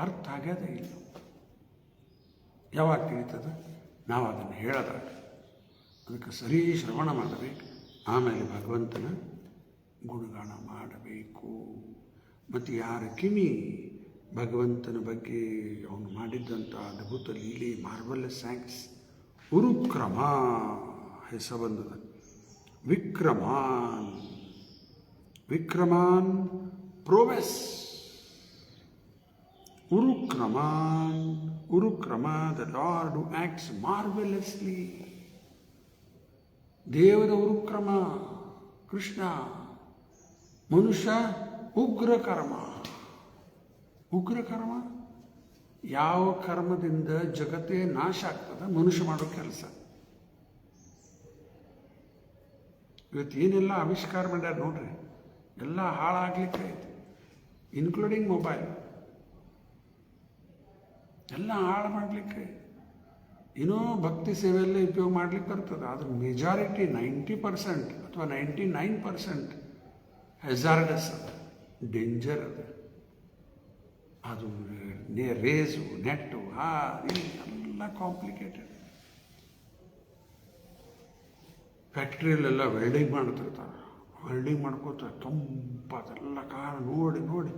ಅರ್ಥ ಆಗ್ಯದೇ ಇಲ್ಲ. ಯಾವಾಗ ತಿಳಿತದ? ನಾವು ಅದನ್ನು ಹೇಳೋದಾಗ. ಅದಕ್ಕೆ ಸರಿ ಶ್ರವಣ ಮಾಡಬೇಕು. ಆಮೇಲೆ ಭಗವಂತನ ಗುಣಗಾನ ಮಾಡಬೇಕು. ಮತ್ತು ಯಾರ ಕಿವಿ ಭಗವಂತನ ಬಗ್ಗೆ ಅವನು ಮಾಡಿದ್ದಂಥ ಅದ್ಭುತ ಲೀಲೆ, ಮಾರ್ವಲಸ್ ಆ್ಯಕ್ಟ್ಸ್, ಉರುಕ್ರಮ ಹೆಸರು ಬಂದದ. ವಿಕ್ರಮಾನ್ ಪ್ರೋವೆಸ್, ಉರುಕ್ರಮ ದ ಲಾರ್ಡ್ ಹೂ ಆಕ್ಟ್ಸ್ ಮಾರ್ವೆಲಸ್ಲಿ. ದೇವರ ಉರುಕ್ರಮ ಕೃಷ್ಣ. ಮನುಷ್ಯ ಉಗ್ರಕರ್ಮ. ಯಾವ ಕರ್ಮದಿಂದ ಜಗತ್ತೇ ನಾಶ ಆಗ್ತದೆ? ಮನುಷ್ಯ ಮಾಡೋ ಕೆಲಸ. ಇವತ್ತು ಏನೆಲ್ಲ ಆವಿಷ್ಕಾರ ಮಾಡ್ಯಾರ ನೋಡ್ರಿ, ಎಲ್ಲ ಹಾಳಾಗ್ಲಿಕ್ಕೆ ಐತಿ, ಇನ್ಕ್ಲೂಡಿಂಗ್ ಮೊಬೈಲ್. ಎಲ್ಲ ಹಾಳು ಮಾಡಲಿಕ್ಕೆ. ಏನೋ ಭಕ್ತಿ ಸೇವೆಯಲ್ಲೇ ಉಪಯೋಗ ಮಾಡ್ಲಿಕ್ಕೆ ಬರ್ತದೆ, ಆದರೆ ಮೆಜಾರಿಟಿ 90% ಅಥವಾ 99% ಹೆಜಾರ್ಡಸ್ ಅದ, ಡೇಂಜರ್ ಅದ. ಅದು ರೇಸು, ನೆಟ್ಟು, ಎಲ್ಲ ಕಾಂಪ್ಲಿಕೇಟೆಡ್. ಫ್ಯಾಕ್ಟ್ರಿಯಲ್ಲೆಲ್ಲ ವೆಲ್ಡಿಂಗ್ ಮಾಡ್ತಿರ್ತಾರೆ, ವೆಲ್ಡಿಂಗ್ ಮಾಡ್ಕೋತಾರೆ, ತಂಪಾದೆಲ್ಲ ಕಾರು ನೋಡಿ ನೋಡಿ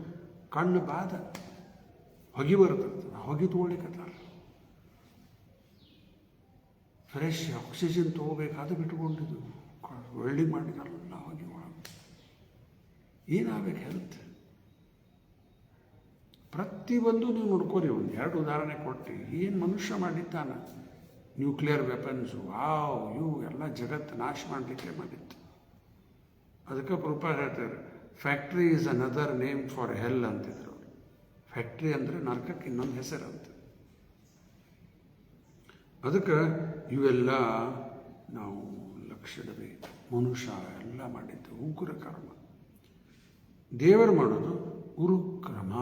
ಕಣ್ಣು ಬಾದ, ಹೊಗೆ ಬರ್ತದೆ, ಹೊಗೆ ತೊಗೊಳ್ಲಿಕ್ಕತ್ತಾರ. ಫ್ರೆಶ್ ಆಕ್ಸಿಜನ್ ತೊಗೋಬೇಕಾದ ಬಿಟ್ಕೊಂಡಿದ್ದು, ವೆಲ್ಡಿಂಗ್ ಮಾಡಿದಾರಲ್ಲ ಹೊಗೆ ಒಳಗೆ. ಏನಾಗಬೇಕು ಹೆಲ್ತ್? ಪ್ರತಿಯೊಂದು ನೀವು ನೋಡ್ಕೋರಿ. ಒಂದು 2 ಉದಾಹರಣೆ ಕೊಟ್ಟು ಏನು ಮನುಷ್ಯ ಮಾಡಿದ್ದಾನ. ನ್ಯೂಕ್ಲಿಯರ್ ವೆಪನ್ಸು, ಇವು ಎಲ್ಲ ಜಗತ್ತು ನಾಶ ಮಾಡಲಿಕ್ಕೆ ಮಾಡಿತ್ತು. ಅದಕ್ಕೆ ಪ್ರಭುಪಾದ ಹೇಳ್ತಾರೆ, factory is another name for hell ಅಂತಿದ್ರು. ಫ್ಯಾಕ್ಟ್ರಿ ಅಂದರೆ ನರಕಕ್ಕೆ ಇನ್ನೊಂದು ಹೆಸರಂತ. ಅದಕ್ಕೆ ಇವೆಲ್ಲ ನಾವು ಲಕ್ಷಿಡಬೇಕು. ಮನುಷ್ಯ ಎಲ್ಲ ಮಾಡಿದ್ದು ಉಗ್ರ ಕರ್ಮ. ದೇವರು ಮಾಡೋದು ಉರುಕ್ರಮ,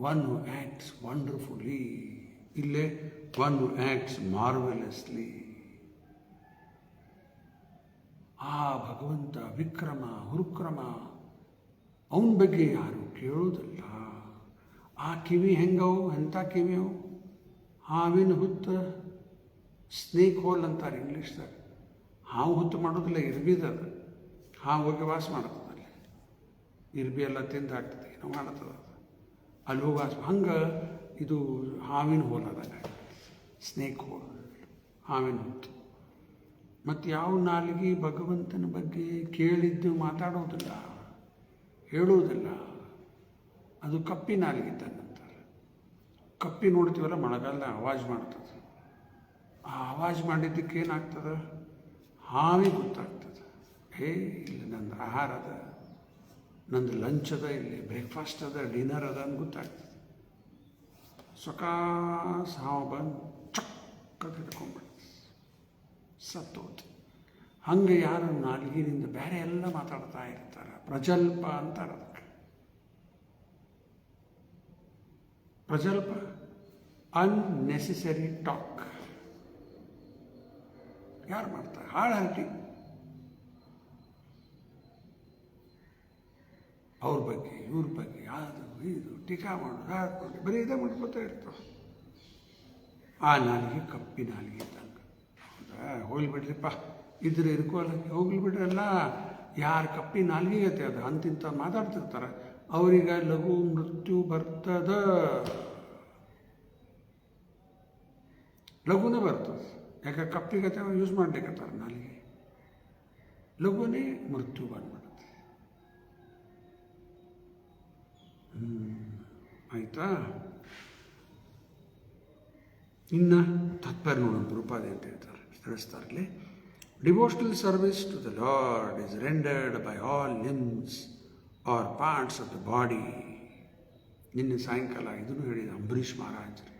ಒನ್ ಹೂ ಆ್ಯಕ್ಟ್ಸ್ ವಂಡರ್ಫುಲಿ. ಇಲ್ಲೇ ಒನ್ ಹೂ ಆ್ಯಕ್ಟ್ಸ್ ಮಾರ್ವೆಲಸ್ಲಿ. ಆ ಭಗವಂತ ವಿಕ್ರಮ, ಹುರುಕ್ರಮ, ಅವನ ಬಗ್ಗೆ ಯಾರು ಕೇಳೋದಿಲ್ಲ. ಆ ಕಿವಿ ಹೆಂಗವು? ಎಂಥ ಕಿವಿ ಅವು? ಹಾವಿನ ಹುತ್ತ, ಸ್ನೇಕ್ ಹೋಲ್ ಅಂತಾರೆ ಇಂಗ್ಲೀಷ್ದಾಗ. ಹಾವು ಹುತ್ತು ಮಾಡೋದಿಲ್ಲ, ಇರ್ಬಿದದ. ಹಾವು ಹೋಗಿ ವಾಸ ಮಾಡ್ತದೆ ಅಲ್ಲಿ, ಇರ್ಬಿ ಎಲ್ಲ ತಿಂದು ಹಾಕ್ತದೆ, ಏನೋ ಮಾಡ್ತದೆ ಅದು, ಅಲ್ಲಿ ಹೋಗಿ ವಾಸ. ಹಂಗೆ ಇದು ಹಾವಿನ ಹೋಲ್ ಅದಾಗ, ಸ್ನೇಕ್ ಹೋಲ್, ಹಾವಿನ ಹುತ್ತು. ಮತ್ತು ಯಾವ ನಾಲಿಗೆ ಭಗವಂತನ ಬಗ್ಗೆ ಕೇಳಿದ್ದು ಮಾತಾಡೋದಿಲ್ಲ, ಹೇಳೋದಿಲ್ಲ, ಅದು ಕಪ್ಪಿ ನಾಲಿಗೆ ಅಂತಾರೆ. ಕಪ್ಪಿ ನೋಡ್ತೀವಲ್ಲ ಮಳೆಗಾಲ ಆವಾಜ್ ಮಾಡ್ತದೆ. ಆ ಆವಾಜ್ ಮಾಡಿದ್ದಕ್ಕೆ ಏನಾಗ್ತದೆ? ಹಾವಿಗೆ ಗೊತ್ತಾಗ್ತದೆ, ಇಲ್ಲಿ ನಂದು ಆಹಾರ ಅದ, ನಂದು ಲಂಚ್ ಅದ, ಇಲ್ಲಿ ಬ್ರೇಕ್ಫಾಸ್ಟ್ ಅದ, ಡಿನ್ನರ್ ಅದ ಅಂತ ಗೊತ್ತಾಗ್ತದೆ. ಸೊಕಾಸ್ ಹಾವು ಬಂದು ಚಕ್ಕ ಹಿಡ್ಕೊಂಡ್ಬಿಡ್ತದೆ, ಸತ್ತೋದು. ಹಂಗೆ ಯಾರು ನಾಲ್ಗಿನಿಂದ ಬೇರೆ ಎಲ್ಲ ಮಾತಾಡ್ತಾ ಇರ್ತಾರೆ, ಪ್ರಜಲ್ಪ ಅಂತಾರೆ ಅದಕ್ಕೆ. ಪ್ರಜಲ್ಪ, ಅನ್ನೆಸೆಸರಿ ಟಾಕ್. ಯಾರು ಮಾಡ್ತಾರೆ? ಹಾಳಾಟಿ. ಅವ್ರ ಬಗ್ಗೆ ಇವ್ರ ಬಗ್ಗೆ ಅದು ಇದು ಟೀಕಾ ಮಾಡೋದು, ಹಾಕೊಂಡು ಬರೀ ಇದೇ ಮಾಡ್ಕೋತಾ ಇರ್ತಾವೆ. ಆ ನಾಲಿಗೆ ಕಪ್ಪಿ ನಾಲಿಗೆ ಇದ್ದಂಗೆ. ಹೌದಾ? ಹೋಗ್ಲಿ ಬಿಡ್ರಿಪ್ಪ, ಇದ್ರೆ ಇರ್ಕೋಲ್ಲ, ಹೋಗ್ಲಿ ಬಿಡ್ರಲ್ಲ. ಯಾರು ಕಪ್ಪಿ ನಾಲಿಗೆ ಐತೆ ಅದು ಅಂತಿಂತ ಮಾತಾಡ್ತಿರ್ತಾರೆ, ಅವರಿಗೆ ಲಘು ಮೃತ್ಯು ಬರ್ತದ. ಲಘುನೇ ಬರ್ತದೆ. ಯಾಕೆ? ಕಪ್ಪಿಗತೆ ಯೂಸ್ ಮಾಡ್ಲಿಕ್ಕತ್ತಾರೆ ನಾಲಿಗೆ, ಲಘುನೇ ಮೃತ್ಯು ಬಂದ್ಬಿಡುತ್ತೆ. ಆಯಿತಾ? ಇನ್ನು ತಾತ್ಪರ್ಯ ನೋಡೋಣ. ಪ್ರಭುಪಾದ ಅಂತ ಹೇಳ್ತಾರೆ, ತಿಳಿಸ್ತಾರಲ್ಲಿ. Devotional service to the Lord is rendered by all limbs or parts of the body. ನಿನ್ನೆ ಸಾಯಂಕಾಲ ಇದನ್ನು ಹೇಳಿದ ಅಂಬರೀಷ್ ಮಹಾರಾಜರು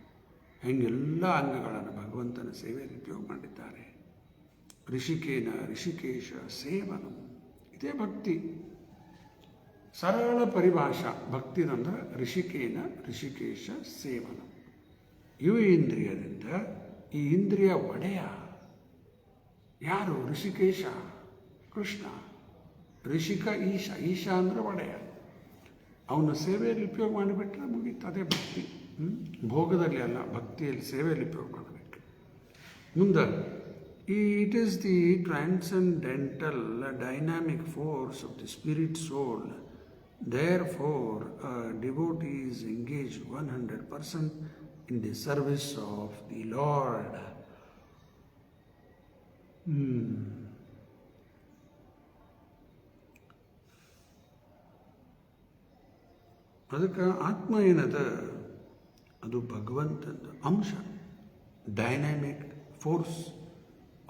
ಹೆಂಗೆಲ್ಲ ಅಂಗಗಳನ್ನು ಭಗವಂತನ ಸೇವೆಯಲ್ಲಿ ಉಪಯೋಗ ಮಾಡಿದ್ದಾರೆ. ಋಷಿಕೇಶ ಸೇವನ, ಇದೇ ಭಕ್ತಿ. ಸರಳ ಪರಿಭಾಷಾ ಭಕ್ತಿದಂದ್ರೆ ಋಷಿಕೇಶ ಸೇವನ. ಇವು ಇಂದ್ರಿಯದಿಂದ ಈ ಇಂದ್ರಿಯ ಒಡೆಯ ಯಾರು? ಋಷಿಕೇಶ ಕೃಷ್ಣ. ಋಷಿಕ ಈಶ ಅಂದರೆ ಒಡೆಯ. ಅವನ ಸೇವೆಯಲ್ಲಿ ಉಪಯೋಗ ಮಾಡಿಬಿಟ್ರೆ ಮುಗೀತು, ಅದೇ ಭಕ್ತಿ. ಭೋಗದಲ್ಲಿ ಅಲ್ಲ, ಭಕ್ತಿಯಲ್ಲಿ, ಸೇವೆಯಲ್ಲಿ ಉಪಯೋಗ ಮಾಡಬೇಕು. ಮುಂದೆ It is the transcendental dynamic force of the spirit soul. Therefore, a devotee is engaged 100% in the service of the Lord. ಅದಕ್ಕೆ ಆತ್ಮ ಏನದ ಅದು ಭಗವಂತನ ಅಂಶ, dynamic force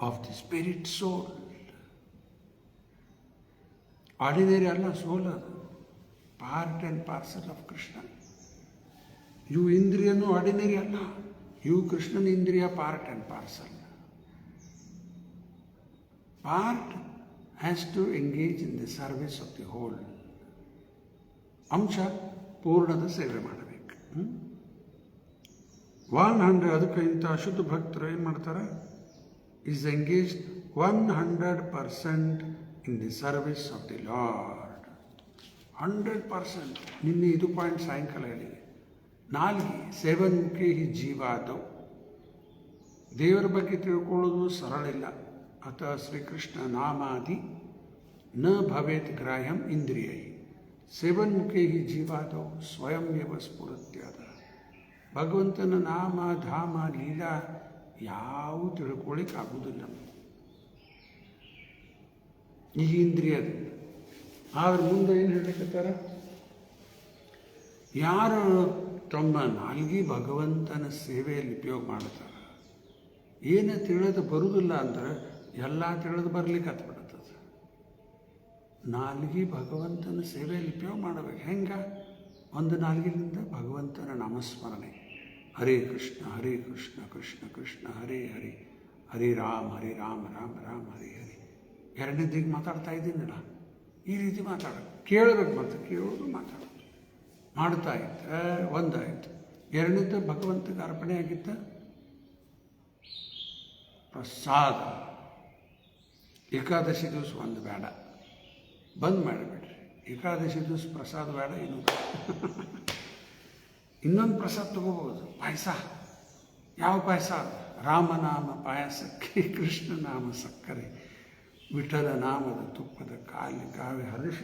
of the spirit soul. Ordinary ಅಲ್ಲ ಸೋಲ್, ಅದು part and parcel of Krishna. ಇವು ಇಂದ್ರಿಯನೂ ಆರ್ಡಿನರಿ ಅಲ್ಲ, ಇವು ಕೃಷ್ಣನ ಇಂದ್ರಿಯ part and parcel. Part has to engage in the service of the whole. ಅಂಶ ಪೂರ್ಣದ ಸೇವೆ ಮಾಡಬೇಕು. 100 ಅದಕ್ಕೆ ಇಂಥ ಅಶುದ್ಧ ಭಕ್ತರು ಏನು ಮಾಡ್ತಾರೆ, is engaged 100% in the service of the lord. 100%. ನಿನ್ನೆ ಇದು ಪಾಯಿಂಟ್ ಸಾಯಂಕಾಲ ಹೇಳಿದೆ. ನಾಲ್ಗೆ ಸೇವನ್ಮುಖಿ ಜೀವಾದವು. ದೇವರ ಬಗ್ಗೆ ತಿಳ್ಕೊಳ್ಳೋದು ಸರಳಿಲ್ಲ. ಅತ ಶ್ರೀಕೃಷ್ಣ ನಾಮಾದಿ ನ ಭವೇತ್ ಗ್ರಾಹ್ಯಂ ಇಂದ್ರಿಯೈ. ಸೇವನ್ಮುಖಿ ಜೀವಾದವು ಸ್ವಯಂಯವ ಸ್ಫುರತ್ಯಾದ. ಭಗವಂತನ ನಾಮ ಧಾಮ ಲೀಲಾ ಯಾವ ತಿಳ್ಕೊಳ್ಳಿಕ್ಕೆ ಆಗುವುದಿಲ್ಲ ಈ ಇಂದ್ರಿಯದಿಂದ. ಆದ್ರೆ ಮುಂದೆ ಏನು ಹೇಳಕತ್ತಾರ, ಯಾರು ತಮ್ಮ ನಾಲ್ಗಿ ಭಗವಂತನ ಸೇವೆಯಲ್ಲಿ ಉಪಯೋಗ ಮಾಡ್ತಾರೆ, ಏನು ತಿಳಿದು ಬರುವುದಿಲ್ಲ ಅಂದ್ರೆ ಎಲ್ಲ ತಿಳಿದು ಬರ್ಲಿಕ್ಕೆ ಹತ್ಬಿಡ್ತದೆ. ನಾಲ್ಗಿ ಭಗವಂತನ ಸೇವೆಯಲ್ಲಿ ಉಪಯೋಗ ಮಾಡಬೇಕು. ಹೆಂಗೆ? ಒಂದು ನಾಲ್ಗಿನಿಂದ ಭಗವಂತನ ನಾಮಸ್ಮರಣೆ, ಹರೇ ಕೃಷ್ಣ ಹರೇ ಕೃಷ್ಣ ಕೃಷ್ಣ ಕೃಷ್ಣ ಹರೇ ಹರೇ, ಹರೇ ರಾಮ ರಾಮ ರಾಮ ಹರೇ ಹರೇ. ಎರಡನೇದಿಗೆ ಮಾತಾಡ್ತಾ ಇದ್ದೀನಲ್ಲ, ಈ ರೀತಿ ಮಾತಾಡೋದು ಕೇಳಬೇಕು. ಮತ್ತು ಕೇಳೋದು ಮಾತಾಡೋದು ಮಾಡ್ತಾ ಇದ್ದ ಒಂದಾಯಿತು. ಎರಡನೇದು ಭಗವಂತಗೆ ಅರ್ಪಣೆ ಆಗಿದ್ದ ಪ್ರಸಾದ. ಏಕಾದಶಿ ದಿವಸ ಒಂದು ಬೇಡ, ಬಂದ್ ಮಾಡಿಬಿಡ್ರಿ. ಏಕಾದಶಿ ದಿವಸ ಪ್ರಸಾದ ಬೇಡ, ಇನ್ನೊಂದು ಪ್ರಸಾದ ತಗೋಬೋದು. ಪಾಯಸ. ಯಾವ ಪಾಯಸ? ರಾಮನಾಮ ಪಾಯಸಕ್ಕೆ ಕೃಷ್ಣನಾಮ ಸಕ್ಕರೆ, ವಿಠಲ ನಾಮದ ತುಪ್ಪದ ಕಾವಿ ಹರಿಶ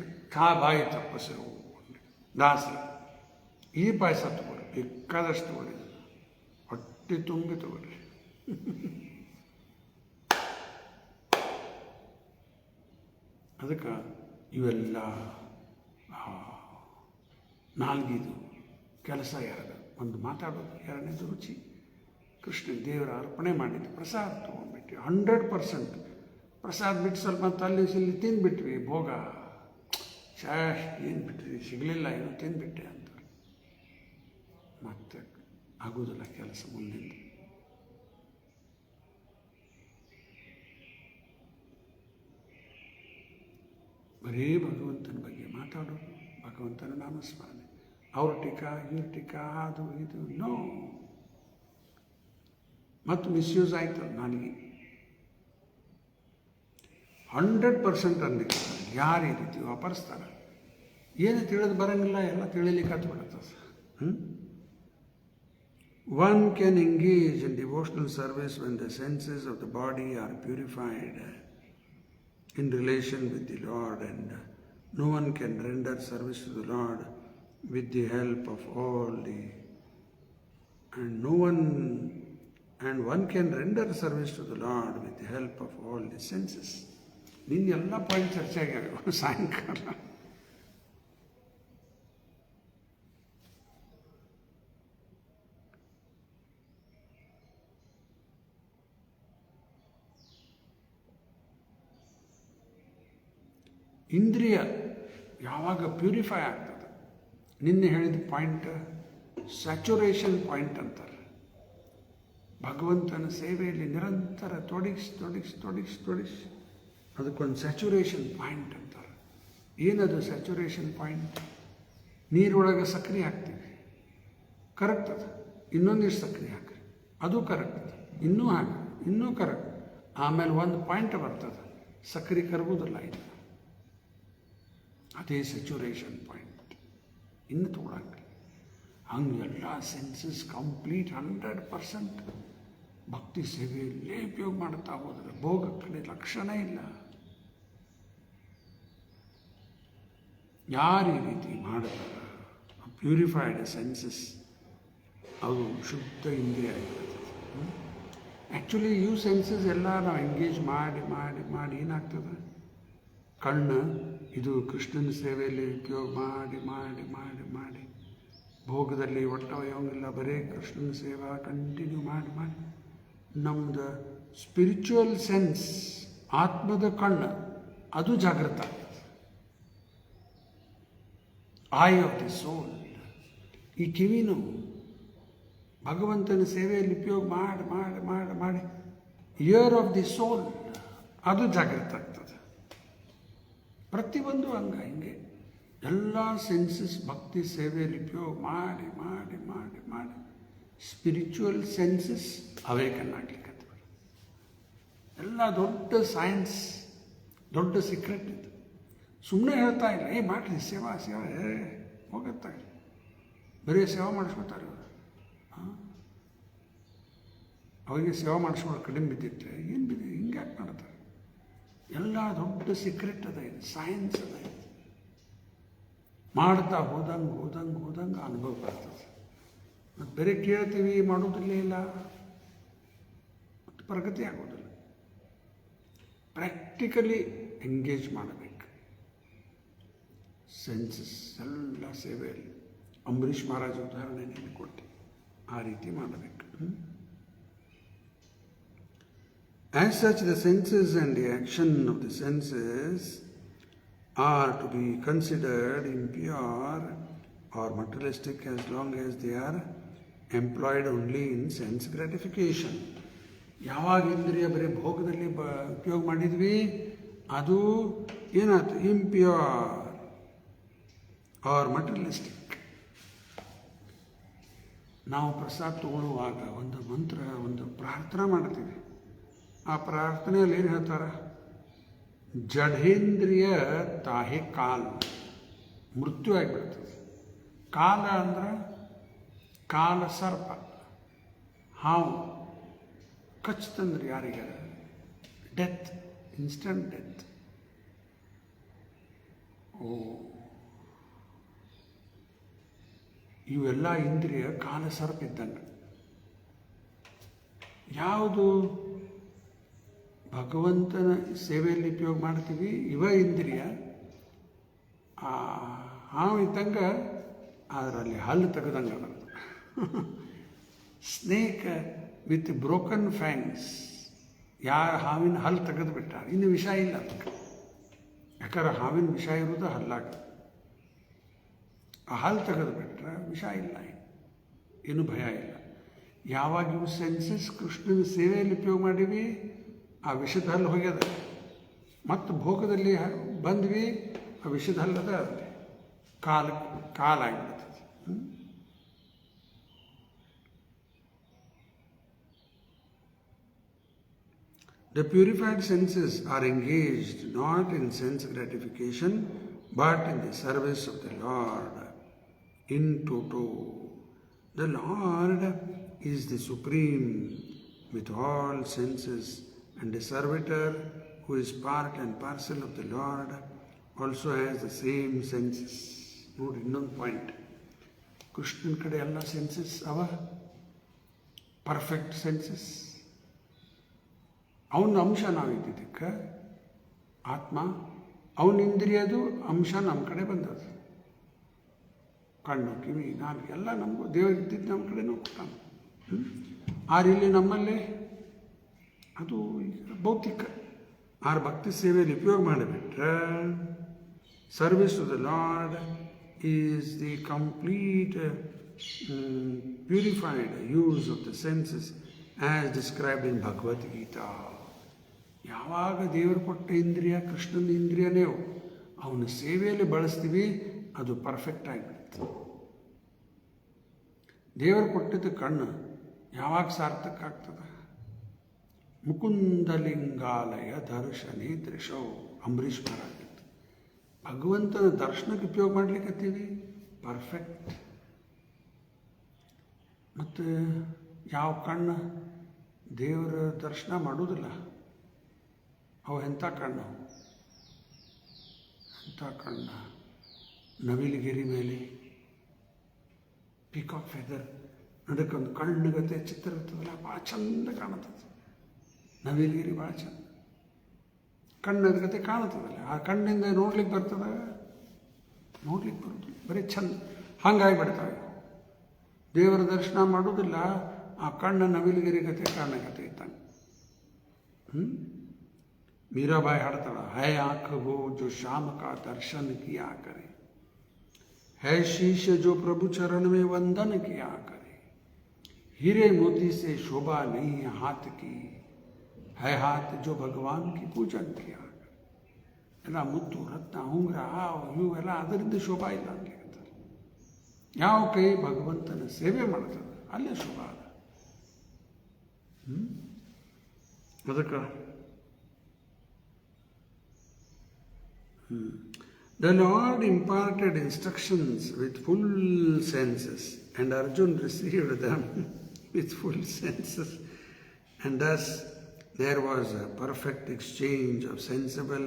ಬಾಯಿ ತಪ್ಪಸೆ ದಾಸ. ಈ ಪಾಯಸ ತಗೋರಿ, ಬೇಕಾದಷ್ಟು ತಗೋರಿ, ಹೊಟ್ಟೆ ತುಂಬಿ ತಗೋರಿ. ಅದಕ್ಕೆ ಇವೆಲ್ಲ ನಾಲ್ಗಿದು ಕೆಲಸ ಯಾರು? ಒಂದು ಮಾತಾಡೋದು, ಎರಡನೇದು ರುಚಿ. ಕೃಷ್ಣ ದೇವರ ಅರ್ಪಣೆ ಮಾಡಿದ್ದು ಪ್ರಸಾದ ತೊಗೊಂಡ್ಬಿಟ್ವಿ 100%. ಪ್ರಸಾದ ಬಿಟ್ಟು ಸ್ವಲ್ಪ ತಲ್ಲಿ ಸಿಲ್ಲಿ ತಿಂದುಬಿಟ್ವಿ. ಭೋಗ ಏನು ಬಿಟ್ರಿ, ಸಿಗಲಿಲ್ಲ, ಏನು ತಿಂದುಬಿಟ್ಟೆ ಅಂತಾರೆ. ಮತ್ತೆ ಆಗೋದಿಲ್ಲ ಕೆಲಸ ಮುಂದಿಂದ. ಬರೀ ಭಗವಂತನ ಬಗ್ಗೆ ಮಾತಾಡೋದು, ಭಗವಂತನ ನಾಮಸ್ಮರಣೆ. ಅವ್ರ ಟೀಕಾ ಇವ್ರ ಟೀಕಾ ಅದು ಇದು ನೋ. ಮತ್ತು ಮಿಸ್ಯೂಸ್ ಆಯಿತು. ನನಗೆ 100% ಅಂದಿಕ್ಕೆ ಯಾರು ಈ ರೀತಿ ವಾಪರಿಸ್ತಾರೆ? ಏನು ತಿಳಿದು ಬರೋಂಗಿಲ್ಲ, ಎಲ್ಲ ತಿಳಿಲಿಕ್ಕೆ ಹತ್ಬಿಡುತ್ತೆ. One can engage in devotional service when the senses of the body are purified in relation with the Lord, and no one can render service to the Lord with the help of all the, and one can render service to the Lord with the help of all the senses. ನಿನ್ನೆಲ್ಲ point ಚರ್ಚೆ ಆಗ್ಯಾವ ಸಾಯಂಕಾಲ. ಇಂದ್ರಿಯ ಯಾವಾಗ purify ಆಗ್ತದೆ, ನಿನ್ನೆ ಹೇಳಿದ point saturation point ಅಂತಾರೆ. ಭಗವಂತನ ಸೇವೆಯಲ್ಲಿ ನಿರಂತರ ತೊಡಗಿಸಿ ಅದಕ್ಕೊಂದು ಸ್ಯಾಚುರೇಷನ್ ಪಾಯಿಂಟ್ ಅಂತಾರೆ. ಏನದು ಸ್ಯಾಚುರೇಷನ್ ಪಾಯಿಂಟ್? ನೀರೊಳಗೆ ಸಕ್ಕರೆ ಹಾಕ್ತೀವಿ, ಕರಗ್ತದೆ. ಇನ್ನೊಂದಿಷ್ಟು ಸಕ್ಕರೆ ಹಾಕ್ರಿ, ಅದು ಕರಗ್ತದೆ. ಇನ್ನೂ ಹಾಕಿ, ಇನ್ನೂ ಕರಗ್. ಆಮೇಲೆ ಒಂದು ಪಾಯಿಂಟ್ ಬರ್ತದೆ, ಸಕ್ಕರೆ ಕರಗೋದಿಲ್ಲ. ಇದು ಅದೇ ಸ್ಯಾಚುರೇಷನ್ ಪಾಯಿಂಟ್. ಇನ್ನು ತೊಗೊಳಂಗಿಲ್ಲ. ಹಂಗೆಲ್ಲ ಸೆನ್ಸಸ್ ಕಂಪ್ಲೀಟ್ 100%. ಭಕ್ತಿ ಸೇವೆಯಲ್ಲೇ ಉಪಯೋಗ ಮಾಡ್ತಾ ಹೋದರೆ ಭೋಗ ಕಡೆ ಲಕ್ಷಣ ಇಲ್ಲ. ಯಾರು ಈ ರೀತಿ ಮಾಡ್ತಾರೆ, ಪ್ಯೂರಿಫೈಡ್ ಸೆನ್ಸಸ್, ಅದು ಶುದ್ಧ ಇಂದ್ರಿಯ ಆಗಿರ್ತದೆ. ಆ್ಯಕ್ಚುಲಿ ಇವು ಸೆನ್ಸಸ್ ಎಲ್ಲ ನಾವು ಎಂಗೇಜ್ ಮಾಡಿ ಮಾಡಿ ಮಾಡಿ ಏನಾಗ್ತದೆ, ಕಣ್ಣು ಇದು ಕೃಷ್ಣನ ಸೇವೆಯಲ್ಲಿ ಉಪಯೋಗ ಮಾಡಿ ಮಾಡಿ ಮಾಡಿ ಮಾಡಿ ಭೋಗದಲ್ಲಿ ಒಟ್ಟವಯೋಂಗಿಲ್ಲ, ಬರೀ ಕೃಷ್ಣನ ಸೇವಾ ಕಂಟಿನ್ಯೂ ಮಾಡಿ ಮಾಡಿ ನಮ್ಮದು ಸ್ಪಿರಿಚುವಲ್ ಸೆನ್ಸ್, ಆತ್ಮದ ಕಣ್ಣು ಅದು ಜಾಗೃತ ಆಗ್ತದೆ. ಐ ಆಫ್ ದಿ ಸೋಲ್, ಈ ಕಿವಿನೂ ಭಗವಂತನ ಸೇವೆಯಲ್ಲಿ ಉಪಯೋಗ ಮಾಡಿ ಮಾಡಿ ಮಾಡಿ ಮಾಡಿ ಇಯರ್ ಆಫ್ ದಿ ಸೋಲ್ ಅದು ಜಾಗೃತ ಆಗ್ತದೆ. ಪ್ರತಿಯೊಂದು ಹಿಂಗೆ ಎಲ್ಲ ಸೆನ್ಸಸ್ ಭಕ್ತಿ ಸೇವೆಯಲ್ಲಿ ಉಪಯೋಗ ಮಾಡಿ ಮಾಡಿ ಮಾಡಿ ಮಾಡಿ ಸ್ಪಿರಿಚುವಲ್ ಸೆನ್ಸಸ್ ಅವೇಕನ್ ಆಗ್ಲಿಕ್ಕೆ ಎಲ್ಲ ದೊಡ್ಡ ಸೈನ್ಸ್, ದೊಡ್ಡ ಸೀಕ್ರೆಟ್ ಇದು. ಸುಮ್ಮನೆ ಹೇಳ್ತಾ ಇಲ್ಲ, ಮಾಡಿರಿ ಸೇವಾ ಸೇವಾ ಹೋಗುತ್ತಾ ಬರೀ ಸೇವಾ ಮಾಡಿಸ್ಕೊತಾರೆ ಇವರು. ಅವರಿಗೆ ಸೇವಾ ಮಾಡಿಸ್ಕೊಳ್ಳೋ ಕಡಿಮೆ ಬಿದ್ದಿಟ್ಟರೆ ಏನು ಬಿದ್ದಿ ಹಿಂಗೆ ಯಾಕೆ ಮಾಡ್ತಾರೆ? ಎಲ್ಲ ದೊಡ್ಡ ಸೀಕ್ರೆಟ್ ಅದ, ಇದು ಸೈನ್ಸ್ ಅದ. ಇದು ಮಾಡ್ತಾ ಹೋದಂಗೆ ಹೋದಂಗೆ ಹೋದಂಗೆ ಅನುಭವ ಬರ್ತದೆ. ಮತ್ತು ಬೇರೆ ಕೇಳ್ತೀವಿ, ಮಾಡೋದಿಲ್ಲೇ ಇಲ್ಲ, ಮತ್ತು ಪ್ರಗತಿ ಆಗೋದಿಲ್ಲ. ಪ್ರಾಕ್ಟಿಕಲಿ ಎಂಗೇಜ್ ಮಾಡಬೇಕು ಸೆನ್ಸಸ್ ಎಲ್ಲ ಸೇವೆಯಲ್ಲಿ. ಅಂಬರೀಷ್ ಮಹಾರಾಜ ಉದಾಹರಣೆ ನೀನು ಕೊಟ್ಟು ಆ ರೀತಿ ಮಾಡಬೇಕು. As such, the senses and the action of the senses are to be considered impure or materialistic as long as they are employed only in sense gratification. ಯಾವಾಗ ಇಂದ್ರಿಯ ಬರೀ ಭೋಗದಲ್ಲಿ ಉಪಯೋಗ ಮಾಡಿದ್ವಿ, ಅದು ಏನಾಯ್ತು? Impure or materialistic. ನಾವು ಪ್ರಸಾದ ತಗೊಳ್ಳುವಾಗ ಒಂದು ಮಂತ್ರ, ಒಂದು ಪ್ರಾರ್ಥನಾ ಮಾಡ್ತೀವಿ. ಆ ಪ್ರಾರ್ಥನೆಯಲ್ಲಿ ಏನು ಹೇಳ್ತಾರೆ? ಜಡೇಂದ್ರಿಯ ತಾಹೆ ಕಾಲ, ಮೃತ್ಯು ಆಗಿಬಿಡ್ತದೆ. ಕಾಲ ಅಂದ್ರೆ ಕಾಲ ಸರ್ಪ, ಹಾವು ಕಚ್ತಂದ್ರೆ ಯಾರಿಗಾರ ಡೆತ್, ಇನ್ಸ್ಟಂಟ್ ಡೆತ್. ಇವೆಲ್ಲ ಇಂದ್ರಿಯ ಕಾಲ ಸರ್ಪ ಇದ್ದಂಗೆ. ಯಾವುದು ಭಗವಂತನ ಸೇವೆಯಲ್ಲಿ ಉಪಯೋಗ ಮಾಡ್ತೀವಿ, ಇವ ಇಂದ್ರಿಯ ಹಾವು ಇದ್ದಂಗೆ, ಅದರಲ್ಲಿ ಹಲ್ಲು ತೆಗೆದಂಗೆ ಬರ್ತದೆ. ಸ್ನೇಕ್ ವಿತ್ ಬ್ರೋಕನ್ ಫ್ಯಾಂಗ್ಸ್, ಯಾರು ಹಾವಿನ ಹಲ್ಲು ತೆಗೆದು ಬಿಟ್ಟ, ಇನ್ನು ವಿಷ ಇಲ್ಲ ಅದಕ್ಕೆ. ಯಾಕಂದ್ರೆ ಹಾವಿನ ವಿಷ ಇರೋದು ಹಲ್ಲಾಗ. ಆ ಹಲ್ಲು ತೆಗೆದು ಬಿಟ್ರೆ ವಿಷ ಇಲ್ಲ, ಏನು ಭಯ ಇಲ್ಲ. ಯಾವಾಗ ಇವು ಸೆನ್ಸಸ್ ಕೃಷ್ಣನ ಸೇವೆಯಲ್ಲಿ ಉಪಯೋಗ ಮಾಡೀವಿ, ಆ ವಿಷದ ಹಲ್ಲು ಹೋಗ್ಯದ. ಮತ್ತು ಭೋಗದಲ್ಲಿ ಬಂದ್ವಿ, ಆ ವಿಷದ ಹಲ್ಲದ ಕಾಲಾಗಿಬಿಡ್ತದೆ. The purified senses are engaged not in sense gratification but in the service of the Lord in toto. The Lord is the supreme with all senses, and the servitor who is part and parcel of the Lord also has the same senses. ನೋಡಿ ಇನ್ನೊಂದು point, ಕೃಷ್ಣನ ಕಡೆ ಎಲ್ಲ census ಅವ, perfect census. ಅವನ ಅಂಶ ನಾವಿದ್ದಕ್ಕೆ ಆತ್ಮ, ಅವನ ಇಂದ್ರಿಯದು ಅಂಶ ನಮ್ಮ ಕಡೆ ಬಂದದ್ದು. ಕಣ್ಣು, ಕಿವಿ, ನಾಲ್ಕು ಎಲ್ಲ ನಮಗೂ ದೇವರು ಇದ್ದಿದ್ದು ನಮ್ಮ ಕಡೆ ನೋಡ್ತಾನೆ. ಇಲ್ಲಿ ನಮ್ಮಲ್ಲಿ ಅದು ಭೌತಿಕ. ಆರು ಭಕ್ತಿ ಸೇವೆಯಲ್ಲಿ ಉಪಯೋಗ ಮಾಡಿಬಿಟ್ರೆ service to the Lord is the complete purified use of the senses as described in Bhagavad Gita. ಯಾವಾಗ ದೇವರು ಕೊಟ್ಟ ಇಂದ್ರಿಯ ಕೃಷ್ಣನ ಇಂದ್ರಿಯನೇ ಅವನ ಸೇವೆಯಲ್ಲಿ ಬಳಸ್ತೀವಿ, ಅದು ಪರ್ಫೆಕ್ಟ್ ಆಗಿಬಿಡುತ್ತೆ. ದೇವರು ಕೊಟ್ಟಿದ್ದ ಕಣ್ಣು ಯಾವಾಗ ಸಾರ್ಥಕ ಆಗ್ತದೆ? ಮುಕುಂದಲಿಂಗಾಲಯ ದರ್ಶನೇ ದೃಶೋ, ಅಂಬರೀಷ್ ಮಹಾರಾಜ. ಭಗವಂತನ ದರ್ಶನಕ್ಕೆ ಉಪಯೋಗ ಮಾಡ್ಲಿಕ್ಕತ್ತೀವಿ, ಪರ್ಫೆಕ್ಟ್. ಮತ್ತು ಯಾವ ಕಣ್ಣು ದೇವರ ದರ್ಶನ ಮಾಡೋದಿಲ್ಲ. ಅವು ಎಂಥ ಕಣ್ಣು, ಎಂಥ ಕಣ್ಣ. ನವಿಲುಗಿರಿ ಮೇಲೆ ಪಿಕಾಕ್ ಫೆದರ್ ಅದಕ್ಕೊಂದು ಕಣ್ಣುಗತೆ ಚಿತ್ರ ಇರ್ತದಲ್ಲ, ಭಾಳ ಚಂದ ಕಾಣುತ್ತದೆ. ನವಿಲುಗಿರಿ ಭಾಳ ಚಂದ ಕಣ್ಣದ ಗತೆ ಕಾಣುತ್ತದಲ್ಲ. ಆ ಕಣ್ಣಿಂದ ನೋಡ್ಲಿಕ್ಕೆ ಬರ್ತದ? ನೋಡ್ಲಿಕ್ಕೆ ಬರೋದಿಲ್ಲ, ಬರೀ ಚಂದ ಹಂಗಾಗಿಬಿಡ್ತವೆ. ದೇವರ ದರ್ಶನ ಮಾಡೋದಿಲ್ಲ, ಆ ಕಣ್ಣು ನವಿಲುಗಿರಿ ಗತೆ ಕಾಣಕತ್ತೆ ಇದ್ದಾನೆ. मीराबाई हाड़ता है आँख वो जो शाम का दर्शन किया करे, है शीश जो प्रभु चरण में वंदन किया करे, हीरे मोती से शोभा नहीं है हाथ की, है हाथ जो भगवान की पूजन किया करे. ಎಲ್ಲ ಮುತ್ತು ರತ್ನ ಉಂಗುರ ಇವು ಎಲ್ಲ ಅದರಿಂದ ಶೋಭಾ ಇಲ್ಲ ಅನ್ಲಿಕ್ಕೆ. ಯಾವ ಕೈ ಭಗವಂತನ ಸೇವೆ ಮಾಡ್ತದೆ ಅಲ್ಲೇ ಶೋಭಾ ಅದ. ಅದಕ್ಕೆ The Lord imparted instructions with full senses, and Arjun received them with full senses, and thus there was a perfect exchange of sensible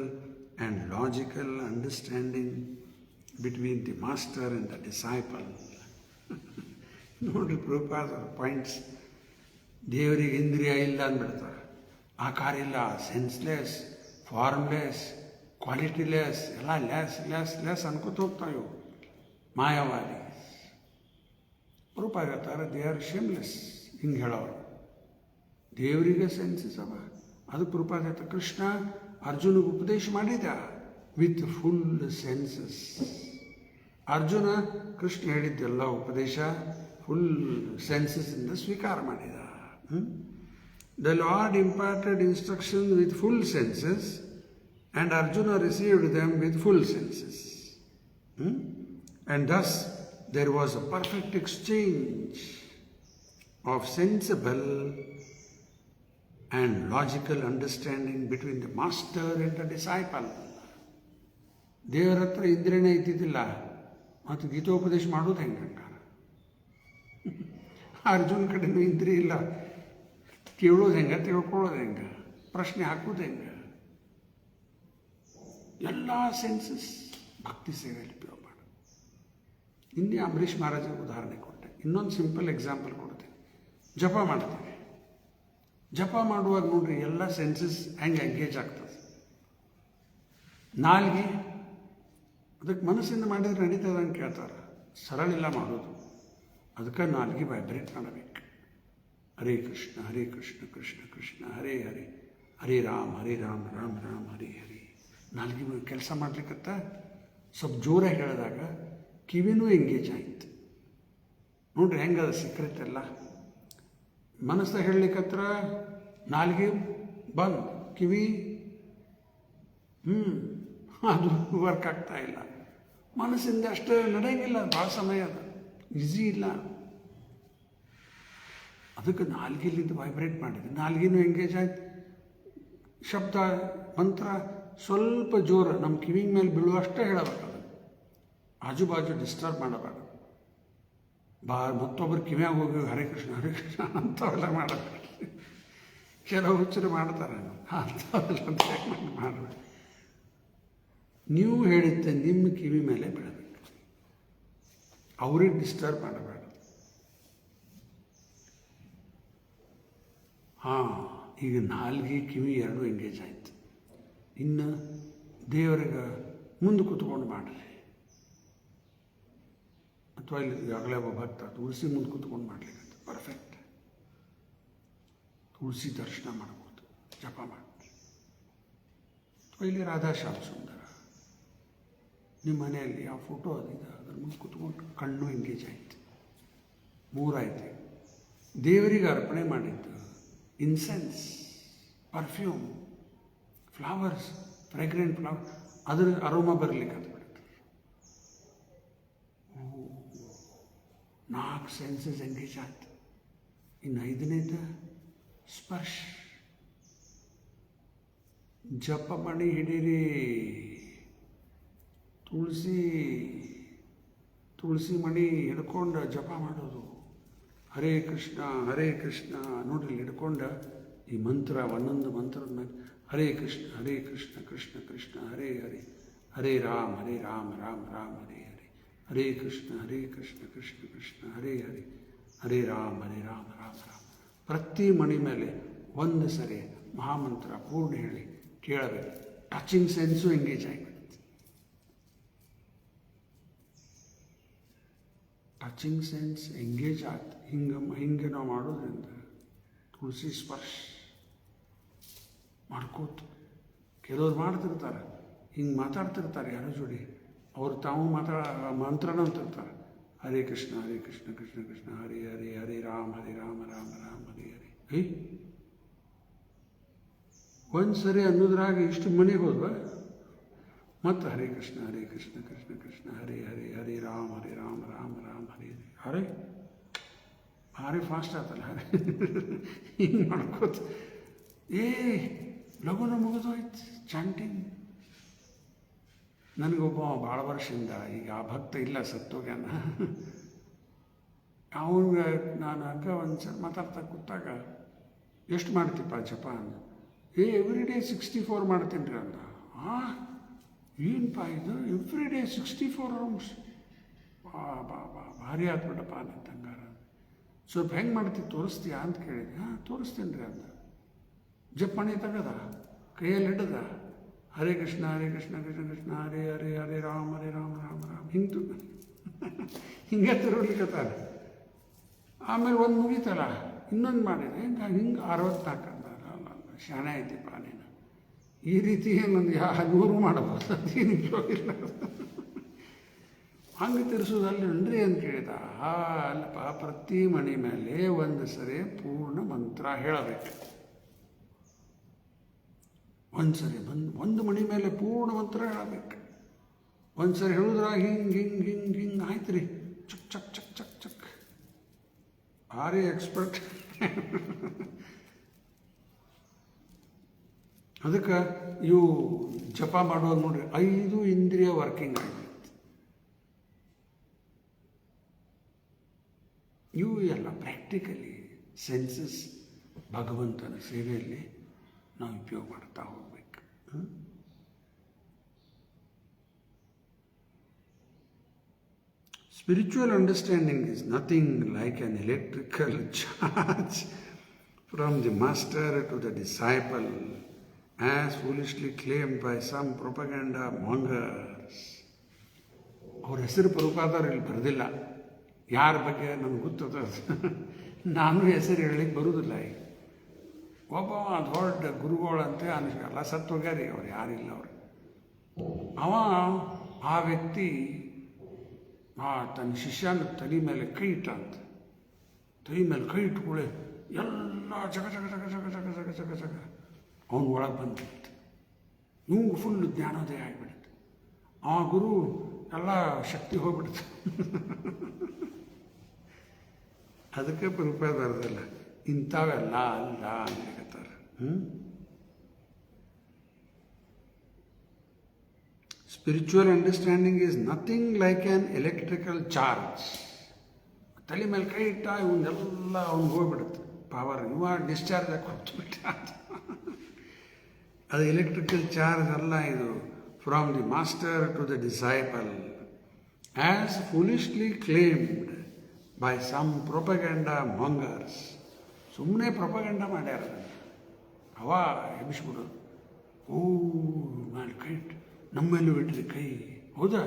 and logical understanding between the master and the disciple. ನೋಡ್ರಿ Prabhupada points. ದೇವರಿಗೆ ಇಂದ್ರಿಯ ಇಲ್ಲ ಅಂದ್ಬಿಡ್ತಾರೆ, ಆಕಾರ ಇಲ್ಲ, senseless, formless, ಕ್ವಾಲಿಟಿಲೆಸ್, ಎಲ್ಲ less less less ಅನ್ಕೋತ ಹೋಗ್ತಾವೆ ಮಾಯಾವಾದಿ. ರೂಪ ಹೇಳ್ತಾರೆ they are shameless. ಹಿಂಗೆ ಹೇಳೋರು ದೇವರಿಗೆ ಸೆನ್ಸಸ್ ಅವ. ಅದಕ್ಕೆ ರೂಪ ಹೇಳ್ತಾರೆ ಕೃಷ್ಣ ಅರ್ಜುನಿಗೆ ಉಪದೇಶ ಮಾಡಿದ with full senses. Arjuna Krishna ಹೇಳಿದ್ದೆಲ್ಲ ಉಪದೇಶ ಫುಲ್ ಸೆನ್ಸಸ್ಸಿಂದ ಸ್ವೀಕಾರ ಮಾಡಿದ. The lord imparted instruction with full senses and Arjuna received them with full senses. And thus there was a perfect exchange of sensible and logical understanding between the master and the disciple. ದೇವರ ಹತ್ರ ಇಂದ್ರಿಯನೇ ಇದ್ದಿದ್ದಿಲ್ಲ, ಮತ್ತು ಗೀತೋಪದೇಶ ಮಾಡೋದು ಹೆಂಗಂಗಾರ? ಅರ್ಜುನ್ ಕಡೆನೂ ಇಂದ್ರಿಯ ಇಲ್ಲ, ಕೇಳೋದು ಹೆಂಗೆ, ತಿಳ್ಕೊಳ್ಳೋದು ಹೆಂಗೆ, ಪ್ರಶ್ನೆ ಹಾಕೋದು ಹೆಂಗೆ? ಎಲ್ಲ ಸೆನ್ಸಸ್ ಭಕ್ತಿ ಸೇವೆಯಲ್ಲಿ ಉಪಯೋಗ ಮಾಡು. ಹಿಂದೆ ಅಂಬರೀಷ್ ಮಹಾರಾಜ ಉದಾಹರಣೆ ಕೊಟ್ಟೆ. ಇನ್ನೊಂದು ಸಿಂಪಲ್ ಎಕ್ಸಾಂಪಲ್ ಕೊಡ್ತೀನಿ. ಜಪ ಮಾಡ್ತೀವಿ. ಜಪ ಮಾಡುವಾಗ ನೋಡ್ರಿ ಎಲ್ಲ ಸೆನ್ಸಸ್ ಹೆಂಗೆ ಎಂಗೇಜ್ ಆಗ್ತದೆ. ನಾಲ್ಗೆ ಅದಕ್ಕೆ ಮನಸ್ಸಿಂದ ಮಾಡಿದ್ರೆ ನಡೀತದೆ ಅಂತ ಕೇಳ್ತಾರೆ. ಸರಳಿಲ್ಲ ಮಾಡೋದು. ಅದಕ್ಕೆ ನಾಲ್ಗೆ ವೈಬ್ರೇಟ್ ಮಾಡಬೇಕು. ಹರೇ ಕೃಷ್ಣ ಹರೇ ಕೃಷ್ಣ ಕೃಷ್ಣ ಕೃಷ್ಣ ಹರೇ ಹರೇ, ಹರೇ ರಾಮ್ ರಾಮ್ ರಾಮ್ ಹರೇ ಹರೇ. ನಾಲ್ಗೆ ಕೆಲಸ ಮಾಡ್ಲಿಕ್ಕತ್ತ ಸ್ವಲ್ಪ ಜೋರಾಗಿ ಹೇಳಿದಾಗ ಕಿವಿನೂ ಎಂಗೇಜ್ ಆಯಿತು. ನೋಡ್ರಿ ಹೆಂಗದ ಸೀಕ್ರೆಟ್ ಎಲ್ಲ. ಮನಸ್ಸಾಗ ಹೇಳಲಿಕ್ಕತ್ರ ನಾಲ್ಗೆ ಬಂದು ಕಿವಿ ಅದು ವರ್ಕ್ ಆಗ್ತಾ ಇಲ್ಲ. ಮನಸ್ಸಿಂದ ಅಷ್ಟು ನಡೆಯಂಗಿಲ್ಲ, ಭಾಳ ಸಮಯ ಅದು ಈಸಿ ಇಲ್ಲ. ಅದಕ್ಕೆ ನಾಲ್ಗಿಲಿಂದ ವೈಬ್ರೇಟ್ ಮಾಡಿದೆ, ನಾಲ್ಗಿನೂ ಎಂಗೇಜ್ ಆಯ್ತು. ಶಬ್ದ ಮಂತ್ರ ಸ್ವಲ್ಪ ಜೋರು ನಮ್ಮ ಕಿವಿಂಗ್ ಮೇಲೆ ಬೀಳುವಷ್ಟೇ ಹೇಳಬೇಕಲ್ಲ. ಆಜು ಬಾಜು ಡಿಸ್ಟರ್ಬ್ ಮಾಡಬಾರ್ದು. ಮತ್ತೊಬ್ಬರು ಕಿವಿಯಾಗ ಹೋಗಿ ಹರೇ ಕೃಷ್ಣ ಅಂಥವೆಲ್ಲ ಮಾಡಬೇಕು. ಕೆಲವು ಹುಚ್ಚರು ಮಾಡ್ತಾರೆ, ಅಂಥವೆಲ್ಲ ಮಾಡಬೇಕು. ನೀವು ಹೇಳಿದ್ದೆ ನಿಮ್ಮ ಕಿವಿ ಮೇಲೆ ಬೀಳಬೇಕು, ಅವ್ರಿಗೆ ಡಿಸ್ಟರ್ಬ್ ಮಾಡಬಾರ್ದು. ಈಗ ನಾಲ್ಗೆ ಕಿವಿ ಎರಡೂ ಎಂಗೇಜ್ ಆಯಿತು. ಇನ್ನು ದೇವರಿಗೆ ಮುಂದೆ ಕೂತ್ಕೊಂಡು ಮಾಡಿರಿ, ಅಥವಾ ಇಲ್ಲಿ ಈಗಾಗಲೇ ಒಬ್ಬ ಭಕ್ತ ತುಳಸಿ ಮುಂದೆ ಕೂತ್ಕೊಂಡು ಮಾಡ್ಲಿಕ್ಕೆ ಪರ್ಫೆಕ್ಟ್. ತುಳಸಿ ದರ್ಶನ ಮಾಡ್ಬೋದು, ಜಪ ಮಾಡಿ. ಅಥವಾ ಇಲ್ಲಿ ರಾಧಾಶ್ಯಾಮ ಸುಂದರ ನಿಮ್ಮ ಮನೆಯಲ್ಲಿ ಆ ಫೋಟೋ ಅದಿದೆ, ಅದ್ರ ಮುಂದೆ ಕೂತ್ಕೊಂಡು ಕಣ್ಣು ಎಂಗೇಜ್ ಆಯಿತು. ಮೂರಾಯ್ತು. ದೇವರಿಗೆ ಅರ್ಪಣೆ ಮಾಡಿದ್ದು ಇನ್ಸೆನ್ಸ್, ಪರ್ಫ್ಯೂಮ್, ಫ್ಲವರ್ಸ್, ಫ್ರೇಗ್ರೆಂಟ್ ಫ್ಲವರ್, ಅದ್ರ ಅರೋಮ ಬರಲಿಕ್ಕೆ ಅದು ಬಿಡುತ್ತೆ. 4 ಸೆನ್ಸಸ್ ಎಂಗೇಜ್ ಆಯ್ತು. ಇನ್ನು 5ನೇದು ಸ್ಪರ್ಶ. ಜಪ ಮಾಡಿ ಹಿಡೀರಿ. ತುಳಸಿ ಮಣಿ ಹಿಡ್ಕೊಂಡು ಜಪ ಮಾಡೋದು, ಹರೇ ಕೃಷ್ಣ ನೋಡ್ರಿ ಹಿಡ್ಕೊಂಡ ಈ ಮಂತ್ರ ಒಂದೊಂದು ಮಂತ್ರದ ಮೇಲೆ ಹರೇ ಕೃಷ್ಣ ಕೃಷ್ಣ ಕೃಷ್ಣ ಹರೇ ಹರೇ ಹರೇ ರಾಮ ರಾಮ ರಾಮ ಹರೇ ಹರೇ ಹರೇ ಕೃಷ್ಣ ಕೃಷ್ಣ ಕೃಷ್ಣ ಹರೇ ಹರೇ ಹರೇ ರಾಮ ರಾಮ ರಾಮ. ಪ್ರತಿ ಮಣಿ ಮೇಲೆ ಒಂದು ಸರಿ ಮಹಾಮಂತ್ರ ಪೂರ್ಣ ಹೇಳಿ ಕೇಳಬೇಕು. ಟಚಿಂಗ್ ಸೆನ್ಸು ಎಂಗೇಜ್ ಆಗಿಬಿಡುತ್ತೆ. ಟಚಿಂಗ್ ಸೆನ್ಸ್ ಎಂಗೇಜ್ ಆಯ್ತು. ಹಿಂಗೆ ನಾವು ಮಾಡೋದ್ರಿಂದ ತುಳಸಿ ಸ್ಪರ್ಶ ಮಾಡ್ಕೋತು. ಕೆಲವ್ರು ಮಾಡ್ತಿರ್ತಾರೆ, ಹಿಂಗೆ ಮಾತಾಡ್ತಿರ್ತಾರೆ ಯಾರ ಜೋಡಿ, ಅವ್ರು ತಾವು ಮಂತ್ರನ ಅಂತಿರ್ತಾರೆ. ಹರೇ ಕೃಷ್ಣ ಕೃಷ್ಣ ಕೃಷ್ಣ ಹರೇ ಹರೇ ಹರೇ ರಾಮ ರಾಮ ರಾಮ ಹರೇ ಹರೇ. ಒಂದು ಸರಿ ಅನ್ನೋದ್ರಾಗ ಇಷ್ಟು ಮನೆಗೆ ಹೋದ್ವ, ಮತ್ತು ಹರೇ ಕೃಷ್ಣ ಕೃಷ್ಣ ಕೃಷ್ಣ ಹರೇ ಹರೇ ಹರೇ ರಾಮ ರಾಮ ರಾಮ ಹರೇ ಹರೇ. ಭಾರಿ ಫಾಸ್ಟ್ ಆತಲ್ಲ ಹಿಂಗೆ ಮಾಡ್ಕೋತ ಲಘುನ ಮುಗಿದೋಯ್ತು ಚಾಂಟಿಂಗ್. ನನಗೊಬ್ಬ ಭಾಳ ವರ್ಷದಿಂದ ಈಗ ಆ ಭಕ್ತ ಇಲ್ಲ, ಸತ್ತೋಗ್ಯಾನ. ಅವನಿಗೆ ನಾನು ಹಂಗೆ ಒಂದು ಸಲ ಮಾತಾಡ್ತಾ ಕೂತಾಗ ಎಷ್ಟು ಮಾಡ್ತೀಪ್ಪ ಜಪ ಅಂದ. ಎವ್ರಿ ಡೇ 64 ಮಾಡ್ತೀನಿ ರೀ ಅಂದ. ಏನಪ್ಪ ಇದು ಎವ್ರಿ ಡೇ 64 ರೌಂಡ್ಸ್? ಭಾರಿ ಆತ್ಬಿಟ್ಟಪ್ಪ ಅಂತ ಹಂಗಾರ. ಸ್ವಲ್ಪ ಹೆಂಗೆ ಮಾಡ್ತೀವಿ ತೋರಿಸ್ತೀಯಾ ಅಂತ ಕೇಳಿದೆ. ತೋರಿಸ್ತೀನಿ ರೀ ಅಂದ. ಜಪ್ಪಣಿ ತೆಗದ, ಕೈಯಲ್ಲಿ ಹಿಡ್ದ, ಹರೇ ಕೃಷ್ಣ ಕೃಷ್ಣ ಕೃಷ್ಣ ಹರೇ ಹರೇ ಹರೇ ರಾಮ ರಾಮ ರಾಮ ಹಿಂಗೆ ತಿರುಗ್ಲಿಕ್ಕತ್ತಾನೆ. ಆಮೇಲೆ ಒಂದು ಮುಗೀತಲ್ಲ, ಇನ್ನೊಂದು ಮಾಡಿದೆ ಹಿಂಗೆ 64 ಅಂದ. ಶಾಣೆ ಐತಿಪ್ಪ ನೀನು. ಈ ರೀತಿ ಏನೊಂದು 100 ಮಾಡಬಹುದು, ಅದೇನು ಇಲ್ಲ. ಹಂಗೆ ತಿರ್ಸೋದಲ್ಲೇನ್ರಿ ಅಂತ ಕೇಳಿದ. ಅಲ್ಲಪ್ಪ, ಪ್ರತಿ ಮಣಿ ಮೇಲೆ ಒಂದು ಸರಿ ಪೂರ್ಣ ಮಂತ್ರ ಹೇಳಬೇಕು. ಒಂದು ಸರಿ ಒಂದು ಮಣಿ ಮೇಲೆ ಪೂರ್ಣ ಮಂತ್ರ ಹೇಳಬೇಕು. ಒಂದು ಸರಿ ಹೇಳಿದ್ರಾಗ ಹಿಂಗೆ ಆಯ್ತು ರೀ. ಚಕ್ ಚಕ್ ಚಕ್ ಚಕ್ ಚಕ್ ಭಾರಿ ಎಕ್ಸ್ಪರ್ಟ್. ಅದಕ್ಕೆ ಇವು ಜಪ ಮಾಡೋದು ನೋಡ್ರಿ, 5 ಇಂದ್ರಿಯ ವರ್ಕಿಂಗ್ ಆಗಿರುತ್ತೆ. ಇವು ಎಲ್ಲ ಪ್ರಾಕ್ಟಿಕಲಿ ಸೆನ್ಸಸ್ ಭಗವಂತನ ಸೇವೆಯಲ್ಲಿ ನಾವು ಉಪಯೋಗ ಮಾಡ್ತಾ ಹೋಗ್ಬೇಕು. Spiritual understanding is nothing like an electrical charge from the master to the disciple, as foolishly claimed by some propaganda mongers. ಅವ್ರ ಹೆಸರು ಪ್ರಭುಪಾದರು ಇಲ್ಲಿ ಬರೆದಿಲ್ಲ. ಯಾರ ಬಗ್ಗೆ ನನಗೆ ಗೊತ್ತದ, ನಾನು ಹೆಸರು ಹೇಳಲಿಕ್ಕೆ ಬರುವುದಿಲ್ಲ. ಈಗ ಒಬ್ಬ ದೊಡ್ಡ ಗುರುಗಳಂತೆ ಅನಿಸ್ಕಲ್ಲ, ಸತ್ತು ಹೋಗ್ಯಾರಿ ಅವ್ರು, ಯಾರಿಲ್ಲ ಅವರು. ಆ ವ್ಯಕ್ತಿ ತನ್ನ ಶಿಷ್ಯನ ತಲೆ ಮೇಲೆ ಕೈ ಇಟ್ಟಂತ. ತಲೆ ಮೇಲೆ ಕೈ ಇಟ್ಕೊಳ್ಳಿ ಎಲ್ಲ ಜಗ ಜಗ ಜಗ ಜಗ ಜಗ ಜಗ ಜಗ ಜಗ ಅವನು ಒಳಗೆ ಬಂದ್ಬಿಡುತ್ತೆ. ಇವಂಗೆ ಫುಲ್ ಜ್ಞಾನೋದಯ ಆಗಿಬಿಡುತ್ತೆ. ಆ ಗುರು ಎಲ್ಲ ಶಕ್ತಿ ಹೋಗ್ಬಿಡುತ್ತೆ. ಅದಕ್ಕೆ ರೂಪಾಯಿ ಬರೋದಿಲ್ಲ, ಇಂಥವೆಲ್ಲ ಅಲ್ಲ ಅನ್ಲಿಕತ್ತಾರೆ. Spiritual understanding is nothing like an electrical charge. ತಲೆ ಮೇಲೆ ಕೈ ಇಟ್ಟ ಇವನ್ನೆಲ್ಲ ಅವ್ನಿಗೆ ಹೋಗ್ಬಿಡುತ್ತೆ ಪವರ್. ಡಿಸ್ಚಾರ್ಜ್ ಆಗಿ ಕೊಟ್ಬಿಟ್ಟ. ಅದು ಎಲೆಕ್ಟ್ರಿಕಲ್ ಚಾರ್ಜ್ ಅಲ್ಲ ಇದು. From the master to the disciple, as foolishly claimed by some propaganda mongers. ಸುಮ್ಮನೆ ಪ್ರೊಪಗಂಡ ಮಾಡ್ಯಾರ. ಎಬ್ಬಿಸ್ಬಿಡು. ಮಾಡಿ ಕೈ ಇಟ್ಟು ನಮ್ಮೆಲ್ಲೂ ಬಿಟ್ರಿ ಕೈ, ಹೌದಾ?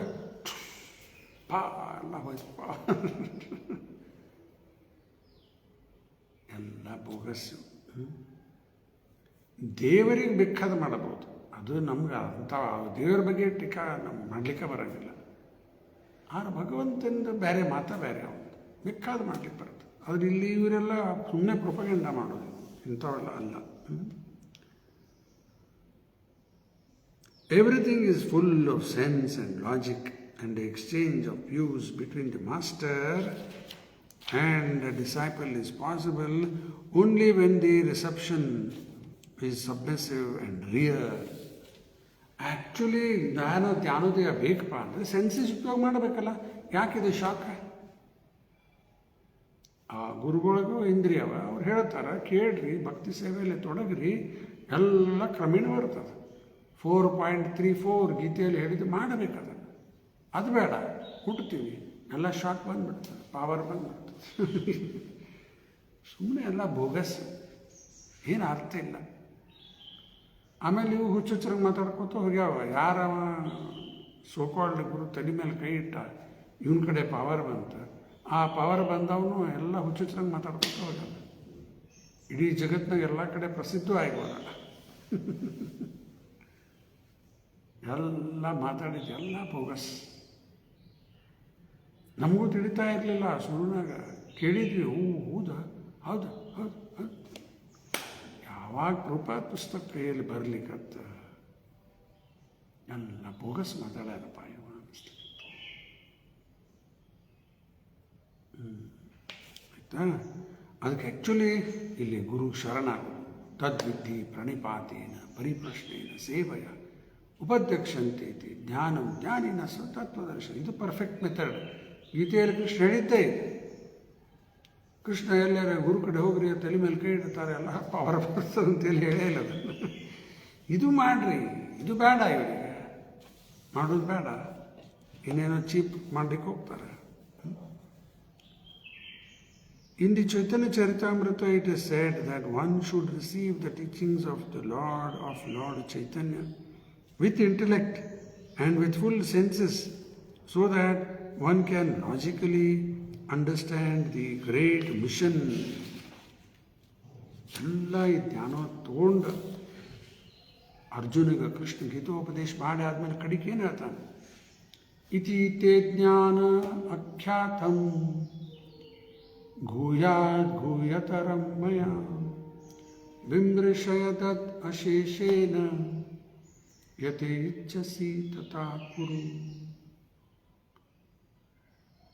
ಎಲ್ಲ ಹೋಯ್ತಪ್ಪ. ಎಲ್ಲ ಬೋಗಸ್ಸು. ದೇವರಿಗೆ ಬೇಕಾದ ಮಾಡಬಹುದು, ಅದು ನಮ್ಗೆ ಅಂಥ ದೇವರ ಬಗ್ಗೆ ಟೀಕಾ ನಮ್ಗೆ ಮಾಡಲಿಕ್ಕೆ ಬರೋಂಗಿಲ್ಲ. ಆದ್ರೆ ಭಗವಂತಂದು ಬೇರೆ ಮಾತಾ ಬೇರೆ, ಅವನು ಬೇಕಾದ ಮಾಡ್ಲಿಕ್ಕೆ ಬರುತ್ತೆ. ಆದ್ರೆ ಇಲ್ಲಿ ಇವರೆಲ್ಲ ಸುಮ್ಮನೆ ಪ್ರೊಪಗಂಡ ಮಾಡೋದು, ಇಂಥವೆಲ್ಲ ಅಲ್ಲ. Everything is full of sense and logic, and the exchange of views between the master and the disciple is possible only when the reception is submissive and real. Actually ಜ್ಞಾನೋದಯ ಬೇಕಪ್ಪ ಅಂದರೆ ಸೆನ್ಸಸ್ ಉಪಯೋಗ ಮಾಡಬೇಕಲ್ಲ. ಯಾಕಿದು ಶಾಕ್? ಆ ಗುರುಗಳಿಗೂ ಇಂದ್ರಿಯವ, ಅವ್ರು ಹೇಳ್ತಾರೆ ಕೇಳ್ರಿ, ಭಕ್ತಿ ಸೇವೆಯಲ್ಲಿ ತೊಡಗ್ರಿ, ಎಲ್ಲ ಕ್ರಮೇಣ ಬರ್ತದೆ. 4.34 ಗೀತೆಯಲ್ಲಿ ಹೇಳಿದ್ದು ಮಾಡಬೇಕದ. ಅದು ಬೇಡ, ಹುಟ್ಟುತ್ತೀವಿ, ಎಲ್ಲ ಶಾಕ್ ಬಂದ್ಬಿಡ್ತದೆ, ಪವರ್ ಬಂದ್ಬಿಡ್ತದೆ. ಸುಮ್ಮನೆ ಎಲ್ಲ ಬೋಗಸ್, ಏನು ಅರ್ಥ ಇಲ್ಲ. ಆಮೇಲೆ ಇವು ಹುಚ್ಚುಚ್ಚರಂಗೆ ಮಾತಾಡ್ಕೊತ ಹೋಗ್ಯಾವ. ಯಾರವ ಸೋಕಾಲ್ಡ್ ಗುರು ತಲೆ ಮೇಲೆ ಕೈ ಇಟ್ಟ, ಇವನ ಕಡೆ ಪವರ್ ಬಂತ, ಆ ಪವರ್ ಬಂದವನು ಎಲ್ಲ ಹುಚ್ಚುಚ್ಚರಂಗೆ ಮಾತಾಡ್ಕೊತ ಹೋಗ್ಯಾವ. ಇಡೀ ಜಗತ್ತಿನಾಗ ಎಲ್ಲ ಕಡೆ ಪ್ರಸಿದ್ಧ ಆಗಿಬೋದಲ್ಲ. ಎಲ್ಲ ಮಾತಾಡಿದ್ದು ಎಲ್ಲ ಬೋಗಸ್. ನಮಗೂ ತಿಳಿತಾ ಇರಲಿಲ್ಲ ಶುರುನಾಗ. ಕೇಳಿದ್ವಿ, ಹೌದಾ, ಹೌದು ಹೌದು ಹೌದು. ಯಾವಾಗ ಕೃಪಾ ಪುಸ್ತಕ ಕೈಯಲ್ಲಿ ಬರ್ಲಿಕ್ಕತ್ತ ಎಲ್ಲ ಬೋಗಸ್ ಮಾತಾಡ್ಯಾರಪ್ಪ ಇವ ಅನ್ನಿಸ್ತು. ಆಯ್ತಾ? ಅದಕ್ಕೆ ಆ್ಯಕ್ಚುಲಿ ಇಲ್ಲಿ ಗುರು ಶರಣಾಗು ತದ್ವಿಧಿ ಪ್ರಣಿಪಾತೇನ ಪರಿಪ್ರಶ್ನೇನ ಸೇವೆಯ ಉಪಧ್ಯಕ್ಷಂತೇತಿ ಜ್ಞಾನಂ ಜ್ಞಾನಿನ ತತ್ವದರ್ಶನ. ಇದು ಪರ್ಫೆಕ್ಟ್ ಮೆಥಡ್. ಗೀತೆಯಲ್ಲಿ ಕೃಷ್ಣ ಹೇಳಿದ್ದೇ ಇದೆ. ಕೃಷ್ಣ ಎಲ್ಲರ ಗುರು ಕಡೆ ಹೋಗ್ರಿ, ತಲೆ ಮೇಲೆ ಕೈ ಇಡ್ತಾರೆ, ಎಲ್ಲ ಪವರ್ ಬರ್ತದೆ ಅಂತೇಳಿ ಹೇಳೇ ಇಲ್ಲ. ಇದು ಮಾಡ್ರಿ, ಇದು ಬೇಡ, ಇವರಿಗೆ ಮಾಡೋದು ಬೇಡ, ಇನ್ನೇನೋ ಚೀಪ್ ಮಾಡ್ಲಿಕ್ಕೆ ಹೋಗ್ತಾರೆ. In the Chaitanya Charitamrita, it is said that one should receive the teachings of the Lord Chaitanya with intellect and with full senses, so that one can logically understand the great mission. ಎಲ್ಲ ಈ ಜ್ಞಾನ ತಗೊಂಡು ಅರ್ಜುನಿಗೆ ಕೃಷ್ಣ ಗೀತೋಪದೇಶ ಮಾಡಿ ಆದ್ಮೇಲೆ ಕಡಿಕೆ ಏನು ಹೇಳ್ತಾನೆ? ಇತಿ ತೇ ಜ್ಞಾನ ಅಖ್ಯಾತಂ ಭೂಯಾದ್ ಭೂಯತರಂ ಮಯಾ ವಿಮೃಶಯ ತತ್ ಅಶೇಷೇನ ಯತೆ ಇಚ್ಛಸಿ ತಥಾ ಕುರು.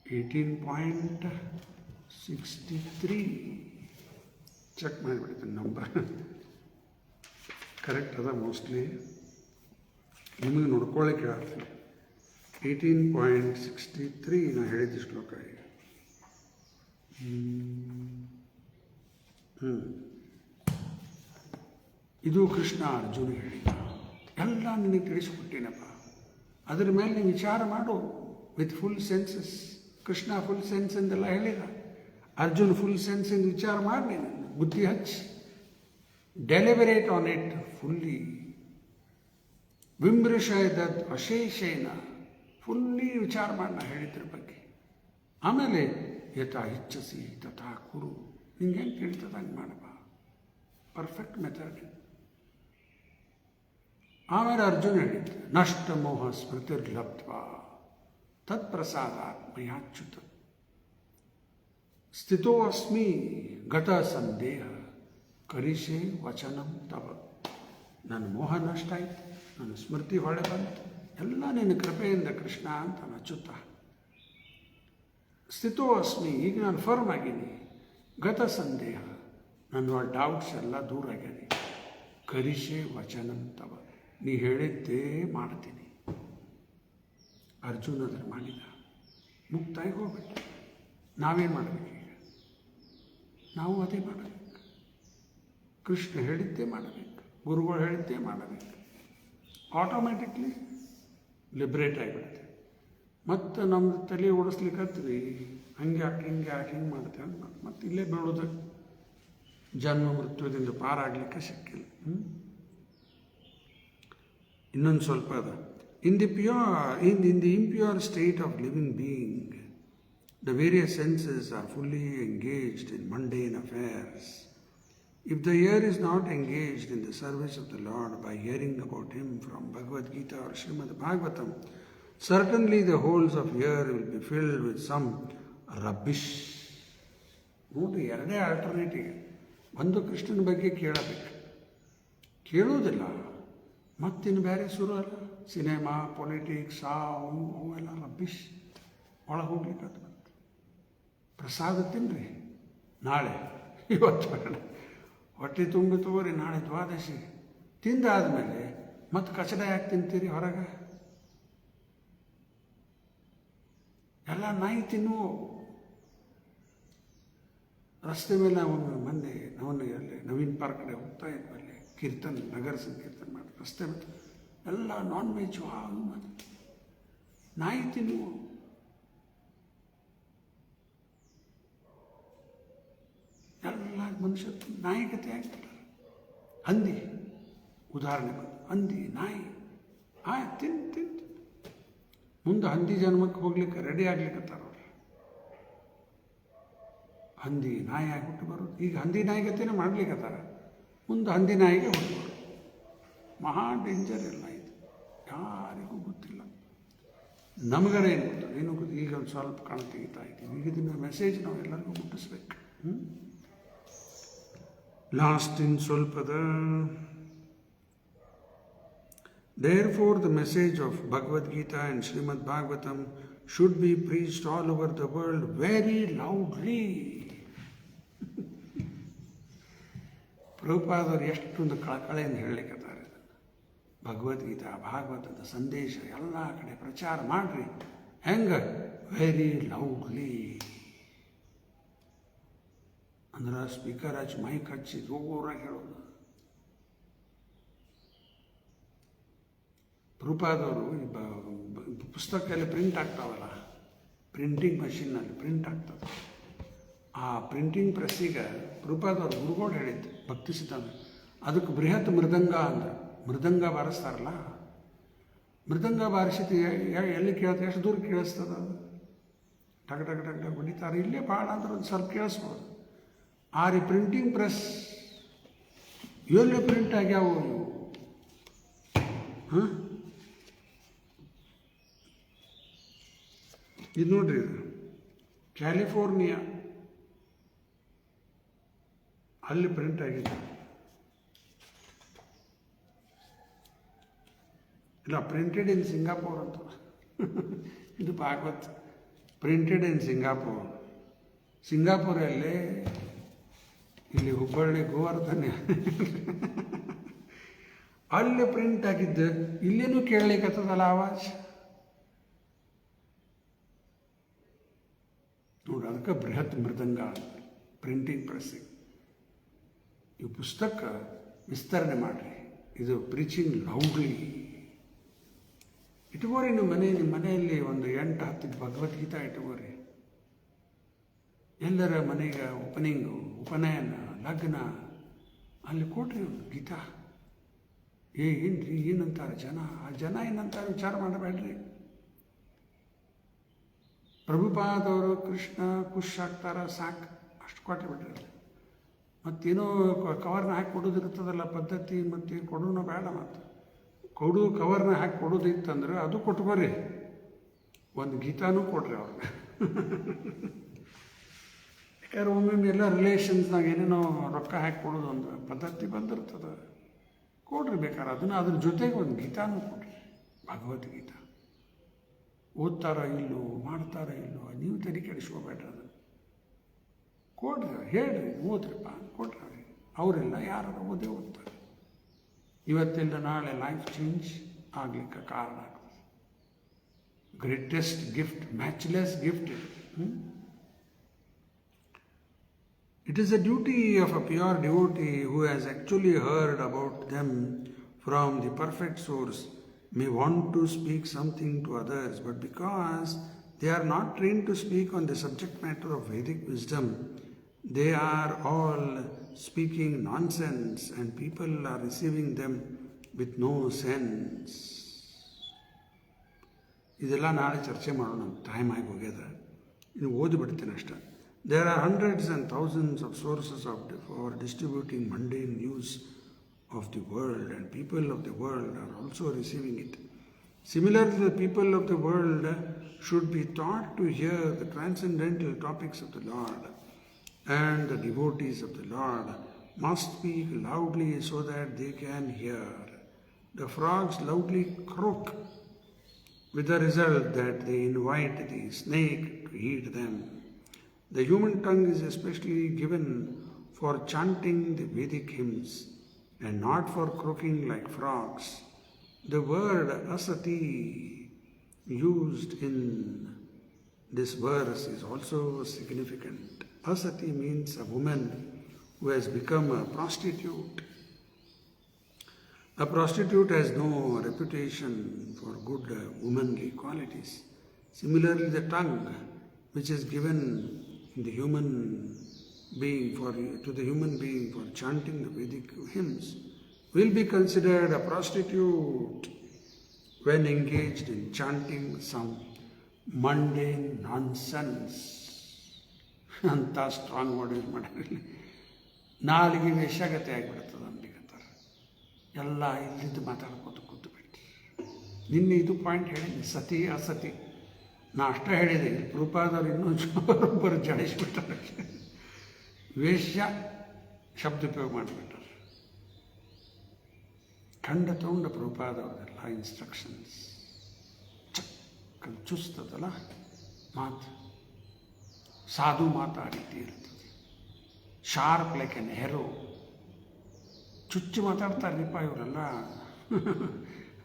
18.63 ಚೆಕ್ ಮಾಡಿಬಿಡ್ತೀನಿ, ನಂಬರ್ ಕರೆಕ್ಟ್ ಅದ ಮೋಸ್ಟ್ಲಿ. ನಿಮಗೆ ನೋಡ್ಕೊಳ್ಳಿಕ್ಕೆ ಹೇಳ್ತೀನಿ. 18.63 ನಾನು ಹೇಳಿದ್ದು ಶ್ಲೋಕ ಈಗ. ಇದು ಕೃಷ್ಣ ಅರ್ಜುನ ಹೇಳಿದ. ಎಲ್ಲ ನಿನಗೆ ತಿಳಿಸ್ಕೊಟ್ಟೇನಪ್ಪ, ಅದರ ಮೇಲೆ ನೀವು ವಿಚಾರ ಮಾಡು with full senses. Krishna full sense ಎಂದೆಲ್ಲ ಹೇಳಿದ, ಅರ್ಜುನ್ ಫುಲ್ ಸೆನ್ಸಿಂದ ವಿಚಾರ ಮಾಡಿ ನೀನು ಬುದ್ಧಿ ಹಚ್ಚಿ ಡೆಲಿಬರೇಟ್ ಆನ್ ಇಟ್ ಫುಲ್ಲಿ. ವಿಮೃಶಯದ ಅಶೇಷೇನ, ಫುಲ್ಲಿ ವಿಚಾರ ಮಾಡಿ ನಾ ಹೇಳಿದ್ರ ಬಗ್ಗೆ. ಆಮೇಲೆ ಯಥಾ ಇಚ್ಛಸಿ ತಥಾ ಕುರು, ನಿಂಗೆ ಹೆಂಗೆ ಕೇಳ್ತದ ಹಂಗೆ ಮಾಡಪ್ಪ. Perfect method. ಆಮೇಲೆ ಅರ್ಜುನ ಹೇಳಿದ್ದು ನಷ್ಟ ಮೋಹ ಸ್ಮೃತಿರ್ಲಬ್ಧ್ವ ತತ್ಪ್ರಸಾದಾತ್ ಮಯಾಚ್ಯುತ ಸ್ಥಿತೋ ಅಸ್ಮಿ ಗತ ಸಂದೇಹ ಕರಿಷೆ ವಚನಂ ತವ. ನನ್ನ ಮೋಹ ನಷ್ಟ ಆಯ್ತು, ನನ್ನ ಸ್ಮೃತಿ ಹೊಳೆ ಬಂತು, ಎಲ್ಲ ನಿನ್ನ ಕೃಪೆಯಿಂದ ಕೃಷ್ಣ ಅಂತ ಅಚ್ಯುತ. ಸ್ಥಿತೋ ಅಸ್ಮಿ, ಈಗ ನಾನು ಫರ್ಮ್ ಆಗೀನಿ. ಗತ ಸಂದೇಹ, ನನ್ನ ಡೌಟ್ಸ್ ಎಲ್ಲ ದೂರ ಆಗ್ಯಾನಿ. ಕರಿಷೆ ವಚನಂ ತವ, ನೀ ಹೇಳಿದ್ದೇ ಮಾಡ್ತೀನಿ. ಅರ್ಜುನ ಅದನ್ನು ಮಾಡಿದ, ಮುಕ್ತಾಗಿ ಹೋಗ್ಬಿಟ್ಟು. ನಾವೇನು ಮಾಡಬೇಕು ಈಗ? ನಾವು ಅದೇ ಮಾಡಬೇಕು. ಕೃಷ್ಣ ಹೇಳಿದ್ದೇ ಮಾಡಬೇಕು, ಗುರುಗಳು ಹೇಳಿದ್ದೇ ಮಾಡಬೇಕು. ಆಟೋಮ್ಯಾಟಿಕ್ಲಿ ಲಿಬ್ರೇಟ್ ಆಗಿಬಿಡುತ್ತೆ. ಮತ್ತು ನಮ್ಮದು ತಲೆ ಓಡಿಸ್ಲಿಕ್ಕತ್ರಿ, ಹಂಗೆ ಯಾಕೆ ಹಿಂಗೆ ಯಾಕೆ ಹಿಂಗೆ ಮಾಡ್ತೇವೆ ಅಂತ ಮತ್ತೆ ಇಲ್ಲೇ ಬೀಳೋದು. ಜನ್ಮ ಮೃತ್ಯುದಿಂದ ಪಾರಾಗಲಿಕ್ಕೆ ಸಿಕ್ಕಿಲ್ಲ. ಇನ್ನೊಂದು ಸ್ವಲ್ಪ ಅದ. In the impure state of living being, the various senses are fully engaged in mundane affairs. If the ear is not engaged in the service of the Lord by hearing about Him from Bhagavad Gita or Srimad Bhagavatam, certainly the holes of ear will be filled with some rubbish. ನೋಡ್ರಿ, ಎರಡೇ alternative. ಒಂದು ಕೃಷ್ಣನ ಬಗ್ಗೆ ಕೇಳಬೇಕು, ಕೇಳೋದಿಲ್ಲ ಮತ್ತಿನ್ನು ಬೇರೆ ಶುರು ಅಲ್ಲ. ಸಿನಿಮಾ, ಪೊಲಿಟಿಕ್ಸ್, ಅವೆಲ್ಲ ರಬ್ಬಿಷ್ ಒಳಗೆ ಹೋಗ್ಲಿಕ್ಕೆ ಬಂತು. ಪ್ರಸಾದ ತಿನ್ನಿರಿ, ನಾಳೆ ಇವತ್ತು ಬೇಡ, ಹೊಟ್ಟೆ ತುಂಬಿ ತಗೋರಿ, ನಾಳೆ ದ್ವಾದಶಿ ತಿಂದಾದ್ಮೇಲೆ ಮತ್ತೆ ಕಚಡ ಯಾಕೆ ತಿಂತೀರಿ ಹೊರಗೆ? ಎಲ್ಲ ನಾಯಿ ತಿನ್ನುವು. ರಸ್ತೆ ಮೇಲೆ ಒಮ್ಮೆ ಮೊನ್ನೆ ಅಲ್ಲಿ ನವೀನ್ ಪಾರ್ಕ್ ಕಡೆ ಹೋಗ್ತಾ ಇದ್ವಲ್ಲಿ ಕೀರ್ತನ್ ನಗರ ಸಂಕೀರ್ತನ್ ಮಾಡಿ ರಸ್ತೆ ಮೇಲೆ ಎಲ್ಲ ನಾನ್ ವೆಜ್ ಮಾಡಿ ನಾಯಿ ತಿನ್ನುವು ಎಲ್ಲ ಮನುಷ್ಯ ನಾಯಿಕತೆ ಆಗ್ತಾರೆ. ಹಂದಿ ಉದಾಹರಣೆ ಬಂದು ಹಂದಿ ನಾಯಿ ತಿಂದು ಮುಂದೆ ಹಂದಿ ಜನ್ಮಕ್ಕೆ ಹೋಗ್ಲಿಕ್ಕೆ ರೆಡಿ ಆಗ್ಲಿಕ್ಕತ್ತಾರ ಅವ್ರು. ಹಂದಿ ನಾಯಿ ಆಗಿಬಿಟ್ಟು ಬರೋದು. ಈಗ ಹಂದಿ ನಾಯಿಗತೆನೇ ಮಾಡ್ಲಿಕ್ಕತ್ತಾರ, ಮುಂದೆ ಹಂದಿ ನಾಯಿಗೆ ಹೊರಟು ಮಹಾ ಡೇಂಜರ್ ಎಲ್ಲ ಇದು, ಯಾರಿಗೂ ಗೊತ್ತಿಲ್ಲ. ನಮಗರ ಏನು ಗೊತ್ತು, ಏನು ಗೊತ್ತು. ಈಗ ಒಂದು ಸ್ವಲ್ಪ ಕಾಣ ತೆಗಿತಾ ಇದ್ದೀವಿ. ಈಗ ಇದನ್ನ ಮೆಸೇಜ್ ನಾವು ಎಲ್ಲರಿಗೂ ಮುಟ್ಟಿಸ್ಬೇಕು. ಲಾಸ್ಟ್ ಇನ್ ಸ್ವಲ್ಪದ Therefore, the message of Bhagavad Gita and Srimad Bhagavatam should be preached all over the world very loudly. ಪ್ರಭುಪಾದರು ಎಷ್ಟೊಂದು ಕಳಕಳೆಯನ್ನು ಹೇಳಲಿಕ್ಕತ್ತಾರೆ. ಭಗವದ್ಗೀತಾ ಭಾಗವತದ ಸಂದೇಶ ಎಲ್ಲ ಕಡೆ ಪ್ರಚಾರ ಮಾಡ್ರಿ. ಹೆಂಗೆ? Very loudly. ಅಂದ್ರೆ ಸ್ಪೀಕರ್ ಹಚ್ಚಿ ಮೈಕ್ ಹಚ್ಚಿ ಜೋರಾಗಿ ಹೇಳೋದು. ಪ್ರಭುಪಾದವರು ಪುಸ್ತಕ ಎಲ್ಲ ಪ್ರಿಂಟ್ ಆಗ್ತಾವಲ್ಲ, ಪ್ರಿಂಟಿಂಗ್ ಮಷಿನ್ನಲ್ಲಿ ಪ್ರಿಂಟ್ ಆಗ್ತದೆ. ಆ ಪ್ರಿಂಟಿಂಗ್ ಪ್ರೆಸ್ಸಿಗೆ ಪ್ರಭುಪಾದವ್ರು ಗುರುಗಳು ಹೇಳಿದ್ದು ಭಕ್ತಿ ಸಿದ್ಧಾಂತ, ಅದಕ್ಕೆ ಬೃಹತ್ ಮೃದಂಗ ಅಂದ್ರೆ ಮೃದಂಗ ಬಾರಿಸ್ತಾರಲ್ಲ, ಮೃದಂಗ ಬಾರಿಸಿದ ಎಲ್ಲಿ ಕೇಳ್ತದೆ, ಎಷ್ಟು ದೂರ ಕೇಳಿಸ್ತದ ಅದು, ಟಕ್ ಟಕ್ ಟಕ್ ಟಕ್ ಹೊಡಿತಾರೆ. ಇಲ್ಲೇ ಭಾಳ ಅಂದ್ರೆ ಒಂದು ಸ್ವಲ್ಪ ಕೇಳಿಸ್ಬೋದು. ಆ ರೀ ಪ್ರಿಂಟಿಂಗ್ ಪ್ರೆಸ್ ಎಲ್ಲಿ ಪ್ರಿಂಟ್ ಆಗ್ಯಾವು ಇವು. ಹಾಂ, ಇದು ನೋಡ್ರಿ, ಇದು ಕ್ಯಾಲಿಫೋರ್ನಿಯಾ ಅಲ್ಲಿ ಪ್ರಿಂಟ್ ಆಗಿದೆ. ಇಲ್ಲ, ಪ್ರಿಂಟೆಡ್ ಇನ್ ಸಿಂಗಾಪುರ್ ಅಂತ. ಇದು ಭಾಗವತ್ ಪ್ರಿಂಟೆಡ್ ಇನ್ ಸಿಂಗಾಪುರ್. ಸಿಂಗಾಪುರಲ್ಲಿ ಇಲ್ಲಿ ಹುಬ್ಬಳ್ಳಿ ಗೋವರ್ಧನ ಅಲ್ಲಿ ಪ್ರಿಂಟ್ ಆಗಿದ್ದು ಇಲ್ಲೇನೂ ಕೇಳಲಿಕ್ಕತ್ತದಲ್ಲ ಆವಾಜ್. ನೋಡಿ, ಅದಕ್ಕೆ ಬೃಹತ್ ಮೃದಂಗ ಪ್ರಿಂಟಿಂಗ್ ಪ್ರೆಸ್ಸಿಂಗ್. ಈ ಪುಸ್ತಕ ವಿಸ್ತರಣೆ ಮಾಡಿರಿ. ಇದು ಪ್ರೀಚಿಂಗ್ ಲೌಡ್ಲಿ. ಇಟ್ಕೋರಿ ನಿಮ್ಮ ಮನೆಯಲ್ಲಿ ಒಂದು 8-10 ಭಗವದ್ಗೀತಾ ಇಟ್ಕೋರಿ. ಎಲ್ಲರ ಮನೆಗೆ ಓಪನಿಂಗು, ಉಪನಯನ, ಲಗ್ನ ಅಲ್ಲಿ ಕೊಟ್ರಿ ಒಂದು ಗೀತಾ. ಏನ್ರಿ ಏನಂತಾರೆ ಜನ, ಆ ಜನ ಏನಂತಾರೆ ವಿಚಾರ ಮಾಡಬೇಡ್ರಿ. ಪ್ರಭುಪಾದವರು ಕೃಷ್ಣ ಖುಷ್ ಆಗ್ತಾರ, ಸಾಕು, ಅಷ್ಟು ಕೊಟ್ಟೆ ಬಿಡ್ರಿ. ಮತ್ತೇನೋ ಕವರ್ನ ಹಾಕಿ ಕೊಡೋದಿರ್ತದಲ್ಲ ಪದ್ಧತಿ, ಮತ್ತು ಕೊಡೋಣ ಬೇಡ. ಮತ್ತು ಕವರ್ನ ಹಾಕಿ ಕೊಡೋದಿತ್ತಂದ್ರೆ ಅದು ಕೊಟ್ಕೋರಿ, ಒಂದು ಗೀತಾನೂ ಕೊಡ್ರಿ ಅವ್ರಿಗೆ. ಯಾಕಂದ್ರೆ ಒಮ್ಮೊಮ್ಮೆ ಎಲ್ಲ ರಿಲೇಷನ್ಸ್ನಾಗ ಏನೇನೋ ರೊಕ್ಕ ಹಾಕಿ ಕೊಡೋದು ಒಂದು ಪದ್ಧತಿ ಬಂದಿರ್ತದೆ. ಕೊಡ್ರಿ ಬೇಕಾದ್ರೆ ಅದನ್ನು, ಅದ್ರ ಜೊತೆಗೆ ಒಂದು ಗೀತಾನೂ ಕೊಡ್ರಿ. ಭಗವದ್ಗೀತಾ ಓದ್ತಾರ ಇಲ್ಲೋ, ಮಾಡ್ತಾರ ಇಲ್ಲೋ, ನೀವು ತಲೆ ಕೆಡಿಸ್ಕೋಬೇಡ್ರಿ. ಅದನ್ನು ಕೊಡ್ರಿ, ಹೇಳ್ರಿ, ಓದ್ರಿಪ್ಪ ಕೊಡ್ರಿ ಅವ್ರಿಗೆ. ಅವರೆಲ್ಲ ಯಾರು ಓದೇ ಓದ್ತಾರೆ. ಇವತ್ತಿಲ್ಲ ನಾಳೆ ಲೈಫ್ ಚೇಂಜ್ ಆಗಲಿಕ್ಕೆ ಕಾರಣ ಆಗ್ತದೆ. Greatest gift, matchless gift. It is a duty of a pure devotee who has actually heard about them from the perfect source may want to speak something to others, but because they are not trained to speak on the subject matter of Vedic wisdom, they are all speaking nonsense and people are receiving them with no sense. ಇದೆಲ್ಲ ನಾಳೆ ಚರ್ಚೆ ಮಾಡೋಣ, time ಆಗಿ ಹೋಗ್ಯದ. ಇನ್ನು ಓದಿಬಿಡ್ತೀನಿ ಅಷ್ಟೇ. There are hundreds and thousands of sources for distributing mundane news of the world, and people of the world are also receiving it. Similarly, the people of the world should be taught to hear the transcendental topics of the Lord, and the devotees of the Lord must speak loudly so that they can hear. The frogs loudly croak, with the result that they invite the snake to eat them. The human tongue is especially given for chanting the Vedic hymns and not for croaking like frogs. The word asati used in this verse is also significant. Asati means a woman who has become a prostitute. A prostitute has no reputation for good womanly qualities. Similarly, the tongue, which is given in the human being to the human being for chanting the Vedic hymns, will be considered a prostitute when engaged in chanting some mundane nonsense. ಅಂತ strong word use ಮಾಡಿರಲಿ. ನಾಲಿಗೆ ವೇಷಗತೆ ಆಗಿಬಿಡ್ತದೆ ಅಂದ್ಲಿಕತ್ತಾರೆ. ಎಲ್ಲ ಇಲ್ಲಿದ್ದು ಮಾತಾಡ್ಕೋತ ಕೂತು ಬಿಟ್ಟು ನಿನ್ನೆ ಇದು point ಹೇಳಿದ್ದೆ, ಸತಿ ಅಸತಿ. ನಾ ಅಷ್ಟೇ ಹೇಳಿದೆ, ಪ್ರಭುಪಾದವ್ರು ಇನ್ನೂ ಒಬ್ಬರು ಜಡಿಸ್ಬಿಟ್ಟಾರೆ. ವೇಶ್ಯ ಶಬ್ದ ಉಪಯೋಗ ಮಾಡಿಬಿಟ್ಟಾರೆ. ಖಂಡ ತಗೊಂಡ ಪ್ರಭುಪಾದವ್ರದೆಲ್ಲ ಇನ್ಸ್ಟ್ರಕ್ಷನ್ಸ್ ಚಕ್ಕಂತ ಚುಸ್ತದಲ್ಲ ಮಾತು. ಸಾಧು ಮಾತು ಆ ರೀತಿ ಇರ್ತದೆ. Sharp like an arrow. ಚುಚ್ಚು ಮಾತಾಡ್ತಾರಪ್ಪ ಇವರೆಲ್ಲ.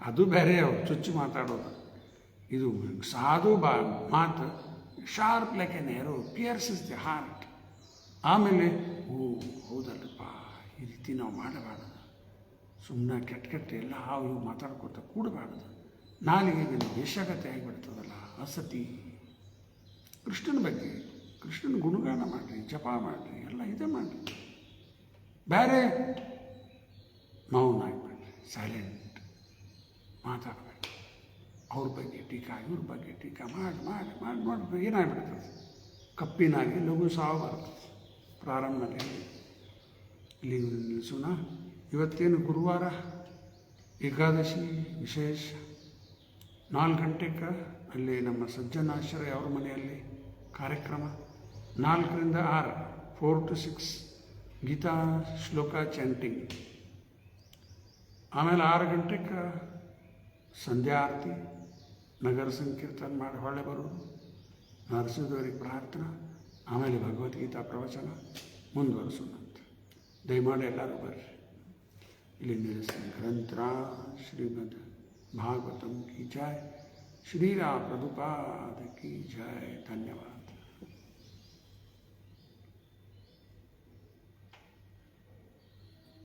ಅದು ಬೇರೆ ಅವರು ಚುಚ್ಚು ಮಾತಾಡೋದು. ಇದು ಸಾಧು ಮಾತು sharp like an arrow, pierces the heart. ಆಮೇಲೆ ಹೌದಲ್ಲಪ್ಪ, ಈ ರೀತಿ ನಾವು ಮಾಡಬಾರ್ದು, ಸುಮ್ಮನೆ ಕೆಟ್ಟ ಎಲ್ಲ ಇವು ಮಾತಾಡ್ಕೋತ ಕೂಡಬಾರ್ದು. ನಾಲಿಗೆ ವೇಷಗತೆ ಆಗಿಬಿಡ್ತದಲ್ಲ, ಅಸತಿ. ಕೃಷ್ಣನ ಬಗ್ಗೆ, ಕೃಷ್ಣನ ಗುಣಗಾನ ಮಾಡಿರಿ, ಜಪ ಮಾಡಿರಿ, ಎಲ್ಲ ಇದೇ ಮಾಡಿರಿ. ಬೇರೆ ಮೌನ ಆಗಿಬಿಡ್ರಿ, ಸೈಲೆಂಟ್, ಮಾತಾಡಬೇಡಿ. ಅವ್ರ ಬಗ್ಗೆ ಟೀಕಾ, ಇವ್ರ ಬಗ್ಗೆ ಟೀಕಾ ಮಾಡಿ ಮಾಡಿ ಮಾಡಿ ಮಾಡಿ ಏನಾಗ್ಬಿಡ್ತದೆ, ಕಪ್ಪಿನಾಗಿ ಲಘು ಸಾವು ಬರ್ತದೆ. ಪ್ರಾರಂಭದಲ್ಲಿ ಇಲ್ಲಿ ನಿಲ್ಲಿಸೋಣ. ಇವತ್ತೇನು ಗುರುವಾರ, ಏಕಾದಶಿ ವಿಶೇಷ. 4 ಗಂಟೆಗೆ ಅಲ್ಲಿ ನಮ್ಮ ಸಜ್ಜನಾಶ್ರಯ ಅವ್ರ ಮನೆಯಲ್ಲಿ ಕಾರ್ಯಕ್ರಮ. 4 ರಿಂದ 6, 4 to 6 ಗೀತಾ ಶ್ಲೋಕ ಚಾಂಟಿಂಗ್. ಆಮೇಲೆ 6 ಗಂಟೆಗೆ ಸಂಧ್ಯಾ ಆರತಿ, ನಗರ ಸಂಕೀರ್ತನ ಮಾಡಿ ಹೊಳೆ ಬರೋದು, ನರಸಿಂಹದೇವರಿಗೆ ಪ್ರಾರ್ಥನಾ, ಆಮೇಲೆ ಭಗವದ್ಗೀತಾ ಪ್ರವಚನ ಮುಂದುವರಿಸೋಣಂತ. ದಯಮಾಡಿ ಎಲ್ಲರೂ ಬರ್ರಿ. ಇಲ್ಲಿ ನಿಲ್ಲಿಸ್ತೀನಿ. ಗ್ರಂಥರ ಶ್ರೀಮದ್ ಭಾಗವತಂ ಕಿ ಜಯ, ಶ್ರೀರಾಮ ಪ್ರಭುಪಾದ ಕಿ ಜಯ. ಧನ್ಯವಾದ.